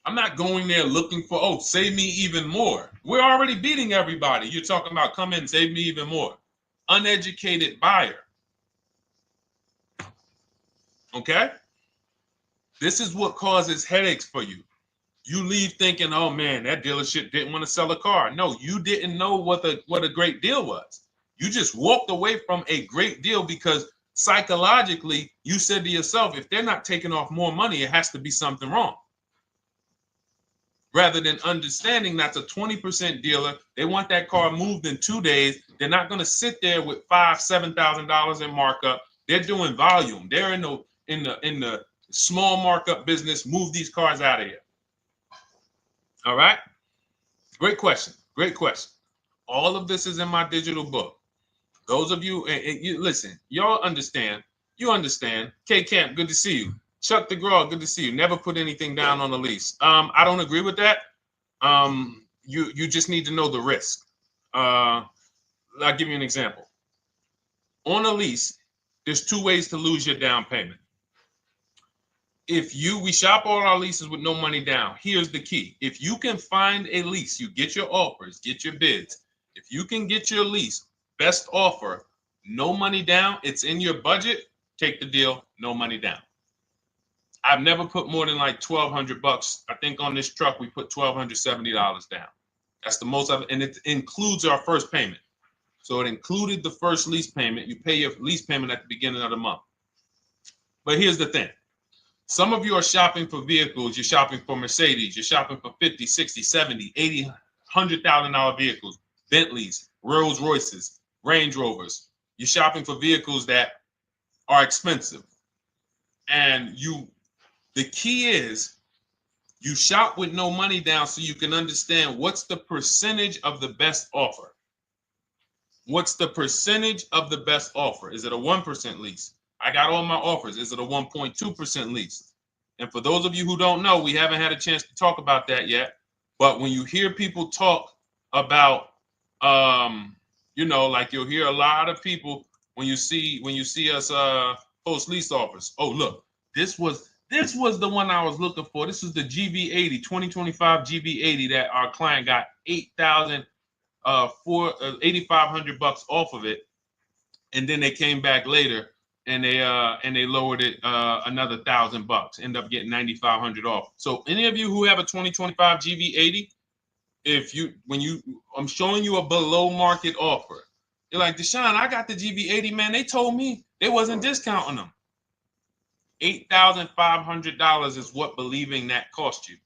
I'm not going there looking for, oh, save me even more. We're already beating everybody. You're talking about come in, save me even more. Uneducated buyer. Okay? This is what causes headaches for you. You leave thinking, oh man, that dealership didn't want to sell a car. No, you didn't know what a great deal was. You just walked away from a great deal because psychologically you said to yourself, if they're not taking off more money, it has to be something wrong. Rather than understanding that's a 20% dealer, they want that car moved in 2 days. They're not going to sit there with $5,000, $7,000 in markup. They're doing volume. They're in the small markup business. Move these cars out of here. All right. Great question. Great question. All of this is in my digital book. Those of you, and you listen, y'all understand. You understand. K Camp, good to see you. Chuck DeGraw, good to see you. Never put anything down on the lease. I don't agree with that. You just need to know the risk. I'll give you an example. On a lease, there's 2 ways to lose your down payment. We shop all our leases with no money down. Here's the key. If you can find a lease, you get your offers, get your bids. If you can get your lease, best offer, no money down, it's in your budget, take the deal, no money down. I've never put more than like $1,200. I think on this truck, we put $1,270 down. That's the most, and it includes our first payment. So it included the first lease payment. You pay your lease payment at the beginning of the month. But here's the thing. Some of you are shopping for vehicles. You're shopping for Mercedes. You're shopping for 50, 60, 70, 80, $100,000 vehicles, Bentleys, Rolls Royces, Range Rovers. You're shopping for vehicles that are expensive. And the key is you shop with no money down so you can understand what's the percentage of the best offer. What's the percentage of the best offer? Is it a 1% lease? I got all my offers. Is it a 1.2% lease? And for those of you who don't know, we haven't had a chance to talk about that yet. But when you hear people talk about, like you'll hear a lot of people when you see us post lease offers. Oh, look, this was the one I was looking for. This is the GV80, 2025 GV80 that our client got $8,500 off of it, and then they came back later and they lowered it another $1,000. End up getting $9,500 off. So any of you who have a 2025 GV80, I'm showing you a below market offer. You're like, Deshone, I got the GV80, man. They told me they wasn't discounting them. $8,500 is what believing that cost you.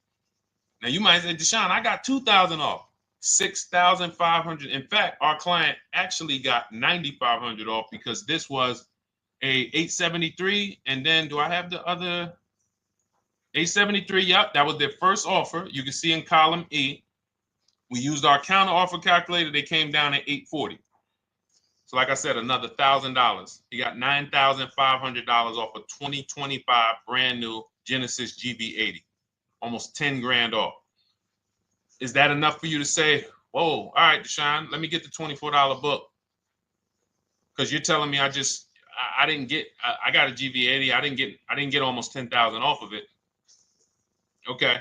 Now you might say, Deshone, I got $2,000 off. $6,500. In fact, our client actually got $9,500 off because this was a 873. And then do I have the other 873? Yep, that was their first offer. You can see in column E. We used our counter offer calculator. They came down at 840. So like I said, another $1,000. He got $9,500 off a 2025 brand new Genesis GV80. almost 10 grand off. Is that enough for you to say, whoa, all right, Deshone, let me get the $24 book? Because you're telling me I didn't get, I got a GV80. I didn't get almost 10,000 off of it. Okay.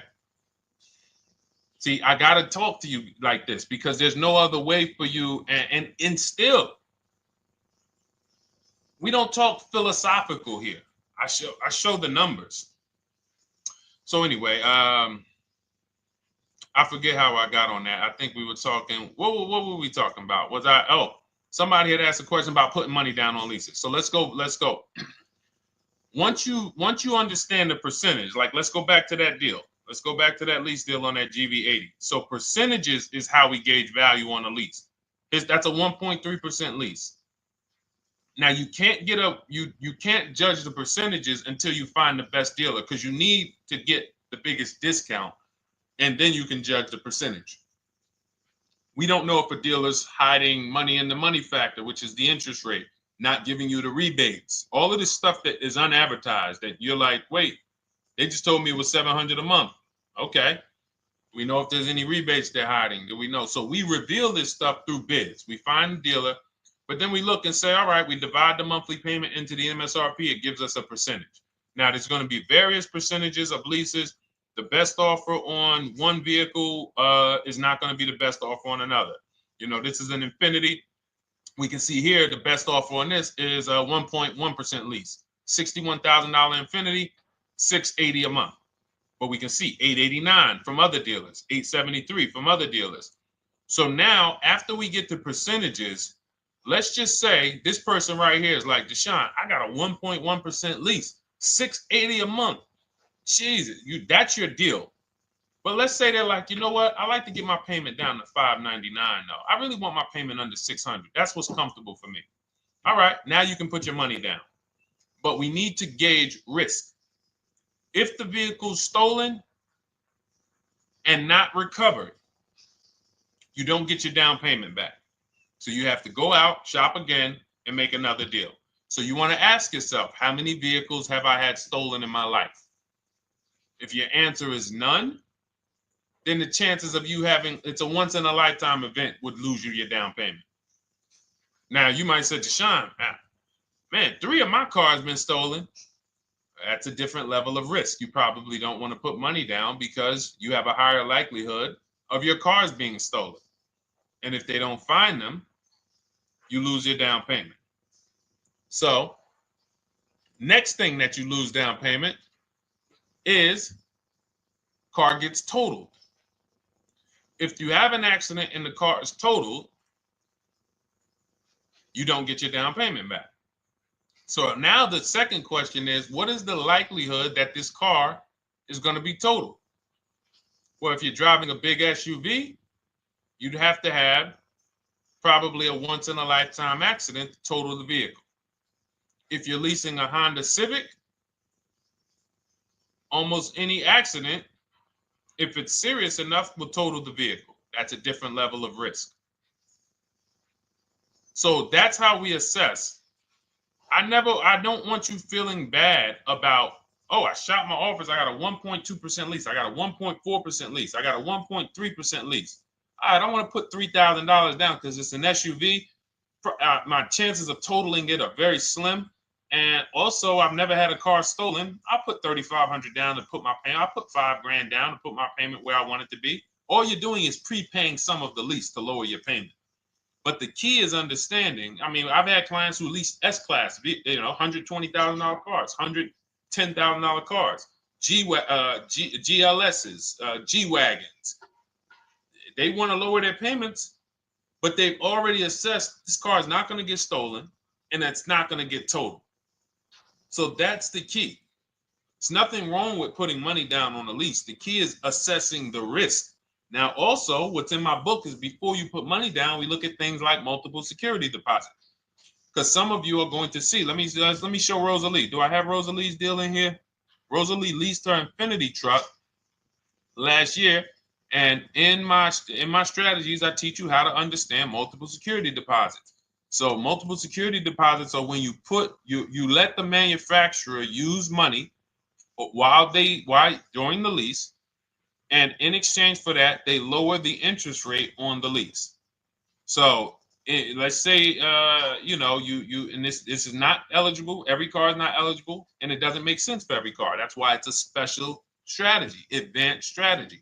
See, I got to talk to you like this because there's no other way for you. And still, we don't talk philosophical here. I show the numbers. So anyway, I forget how I got on that. I think we were talking, what were we talking about? Somebody had asked a question about putting money down on leases. So let's go. Once you understand the percentage, like let's go back to that deal. Let's go back to that lease deal on that GV80. So percentages is how we gauge value on a lease. That's a 1.3% lease. Now you can't you can't judge the percentages until you find the best dealer, because you need to get the biggest discount, and then you can judge the percentage. We don't know if a dealer's hiding money in the money factor, which is the interest rate, not giving you the rebates, all of this stuff that is unadvertised that you're like, wait, they just told me it was $700 a month. Okay. We know if there's any rebates they're hiding. Do we know? So we reveal this stuff through bids. We find the dealer, but then we look and say, all right, we divide the monthly payment into the MSRP. It gives us a percentage. Now, there's going to be various percentages of leases. The best offer on one vehicle is not going to be the best offer on another. You know, this is an Infinity. We can see here the best offer on this is a 1.1% lease. $61,000 Infinity, $680 a month. But we can see $889 from other dealers, $873 from other dealers. So now, after we get to percentages, let's just say this person right here is like, Deshone, I got a 1.1% lease, $680 a month. Jesus, that's your deal. But let's say they're like, you know what? I like to get my payment down to $599 though. I really want my payment under $600. That's what's comfortable for me. All right, now you can put your money down. But we need to gauge risk. If the vehicle's stolen and not recovered, you don't get your down payment back. So you have to go out, shop again, and make another deal. So you want to ask yourself, how many vehicles have I had stolen in my life? If your answer is none, then the chances of you having, it's a once in a lifetime event, would lose you your down payment. Now you might say, Deshone, man, 3 of my cars been stolen. That's a different level of risk. You probably don't want to put money down because you have a higher likelihood of your cars being stolen. And if they don't find them, you lose your down payment. So next thing that you lose down payment is car gets totaled. If you have an accident and the car is totaled, you don't get your down payment back. So now the second question is, what is the likelihood that this car is going to be totaled? Well, if you're driving a big SUV, you'd have to have probably a once in a lifetime accident to total the vehicle. If you're leasing a Honda Civic, almost any accident, if it's serious enough, will total the vehicle. That's a different level of risk. So that's how we assess. I don't want you feeling bad about, oh, I shot my offers. I got a 1.2% lease. I got a 1.4% lease. I got a 1.3% lease. I don't want to put $3,000 down because it's an SUV. My chances of totaling it are very slim. And also, I've never had a car stolen. I put $3,500 down to put my payment. I put $5,000 down to put my payment where I want it to be. All you're doing is prepaying some of the lease to lower your payment. But the key is understanding. I mean, I've had clients who lease S-Class, $120,000 cars, $110,000 cars, GLSs, G-Wagons. They want to lower their payments, but they've already assessed this car is not going to get stolen and it's not going to get totaled. So that's the key. There's nothing wrong with putting money down on a lease. The key is assessing the risk. Now, also, what's in my book is before you put money down, we look at things like multiple security deposits. Because some of you are going to see, let me show Rosalie. Do I have Rosalie's deal in here? Rosalie leased her Infinity truck last year. And in my strategies, I teach you how to understand multiple security deposits. So multiple security deposits are when you let the manufacturer use money during the lease And in exchange for that, they lower the interest rate on the lease. So let's say, and this is not eligible. Every car is not eligible, and it doesn't make sense for every car. That's why it's a special strategy, advanced strategy.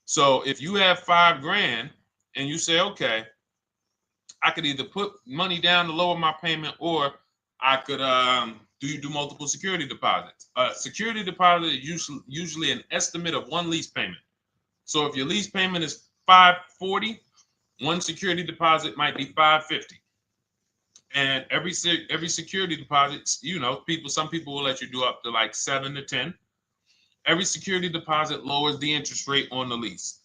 So if you have $5,000 and you say, okay, I could either put money down to lower my payment, or I could do multiple security deposits. Security deposit is usually an estimate of one lease payment. So if your lease payment is $540, one security deposit might be $550. And every security deposit, some people will let you do up to like 7 to 10. Every security deposit lowers the interest rate on the lease.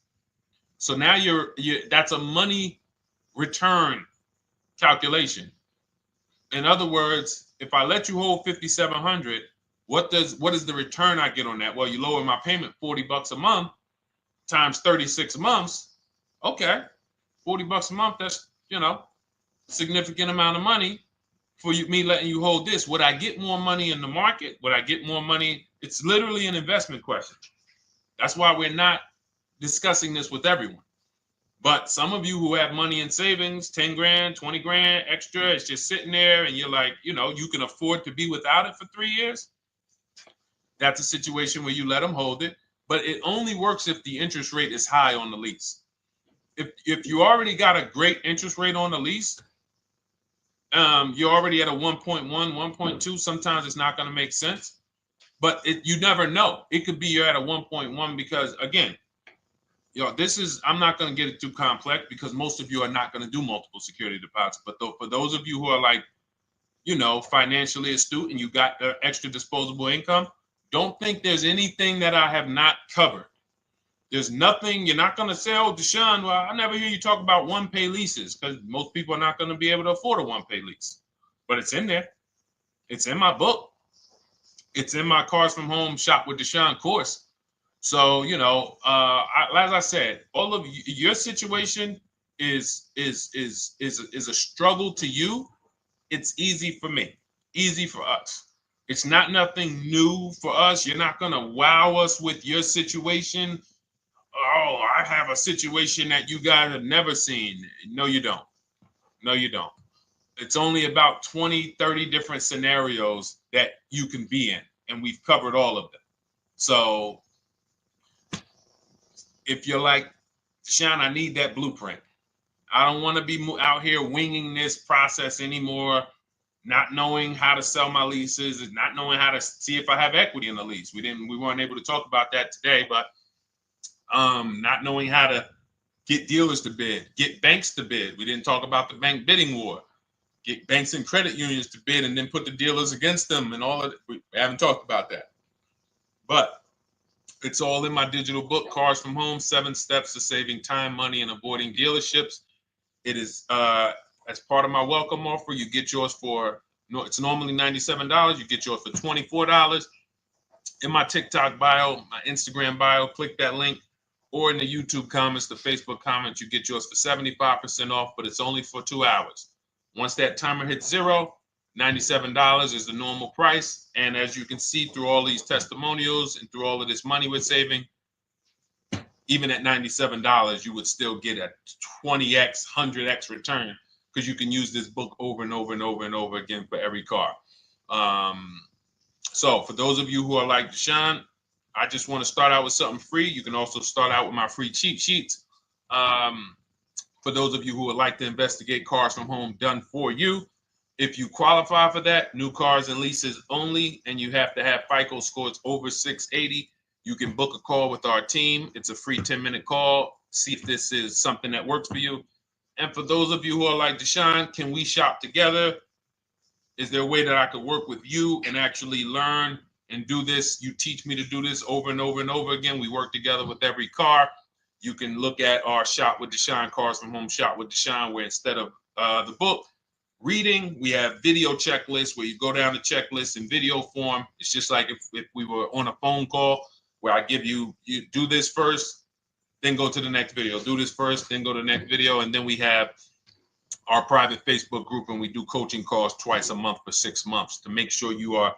So now that's a money return calculation. In other words, if I let you hold $5,700, what is the return I get on that? Well, you lower my payment $40 a month times 36 months. Okay, $40 a month. That's significant amount of money for me letting you hold this. Would I get more money in the market? Would I get more money? It's literally an investment question. That's why we're not discussing this with everyone. But some of you who have money in savings, 10 grand, 20 grand extra, it's just sitting there, and you're like, you can afford to be without it for 3 years. That's a situation where you let them hold it, but it only works if the interest rate is high on the lease. If you already got a great interest rate on the lease, you're already at a 1.1, 1.2. Sometimes it's not going to make sense, but you never know. It could be you're at a 1.1 because, again, I'm not going to get it too complex because most of you are not going to do multiple security deposits. But for those of you who are like, financially astute and you got the extra disposable income, don't think there's anything that I have not covered. There's nothing. You're not going to say, oh, Deshone, well, I never hear you talk about one-pay leases, because most people are not going to be able to afford a one-pay lease. But it's in there. It's in my book. It's in my Cars from Home Shop with Deshone course. So, as I said, all of your situation is a struggle to you. It's easy for me, easy for us. It's nothing new for us. You're not going to wow us with your situation. Oh, I have a situation that you guys have never seen. No, you don't. No, you don't. It's only about 20, 30 different scenarios that you can be in, and we've covered all of them. So if you're like, Deshone, I need that blueprint. I don't want to be out here winging this process anymore, not knowing how to sell my leases and not knowing how to see if I have equity in the lease. We weren't able to talk about that today, but not knowing how to get dealers to bid, get banks to bid. We didn't talk about the bank bidding war. Get banks and credit unions to bid and then put the dealers against them and all of it. We haven't talked about that. But it's all in my digital book, Cars from Home, 7 Steps to Saving Time, Money, and Avoiding Dealerships. It is as part of my welcome offer. You get yours it's normally $97. You get yours for $24. In my TikTok bio, my Instagram bio, click that link, or in the YouTube comments, the Facebook comments, you get yours for 75% off, but it's only for 2 hours. Once that timer hits 0, $97 is the normal price. And as you can see through all these testimonials and through all of this money we're saving, even at $97, you would still get a 20x, 100x return, because you can use this book over and over and over and over again for every car. So for those of you who are like, Deshone, I just want to start out with something free, you can also start out with my free cheat sheets. For those of you who would like to investigate Cars from Home done for you, if you qualify for that, new cars and leases only, and you have to have FICO scores over 680, you can book a call with our team. It's a free 10-minute call. See if this is something that works for you. And for those of you who are like, Deshone, can we shop together? Is there a way that I could work with you and actually learn and do this? You teach me to do this over and over and over again. We work together with every car. You can look at our Shop with Deshone, Cars from Home Shop with Deshone, where instead of the book reading, we have video checklists where you go down the checklist in video form. It's just like if we were on a phone call, where I give you do this first, then go to the next video. Do this first, then go to the next video. And then we have our private Facebook group, and we do coaching calls twice a month for 6 months to make sure you are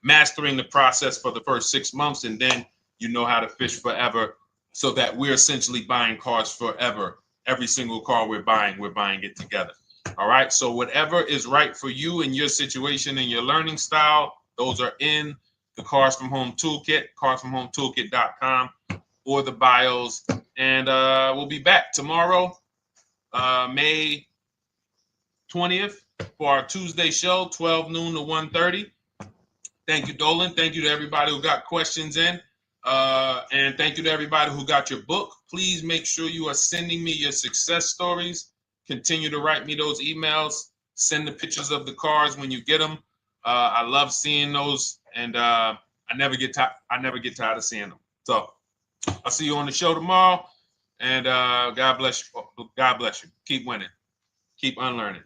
mastering the process for the first 6 months, and then you know how to fish forever so that we're essentially buying cars forever. Every single car we're buying it together. All right. So whatever is right for you and your situation and your learning style, those are in the Cars from Home Toolkit, carsfromhometoolkit.com, or the bios. And we'll be back tomorrow, May 20th, for our Tuesday show, 12 noon to 1:30. Thank you, Dolan. Thank you to everybody who got questions in. And thank you to everybody who got your book. Please make sure you are sending me your success stories. Continue to write me those emails. Send the pictures of the cars when you get them. I love seeing those, and I never get tired of seeing them. So I'll see you on the show tomorrow. And God bless you. God bless you. Keep winning. Keep unlearning.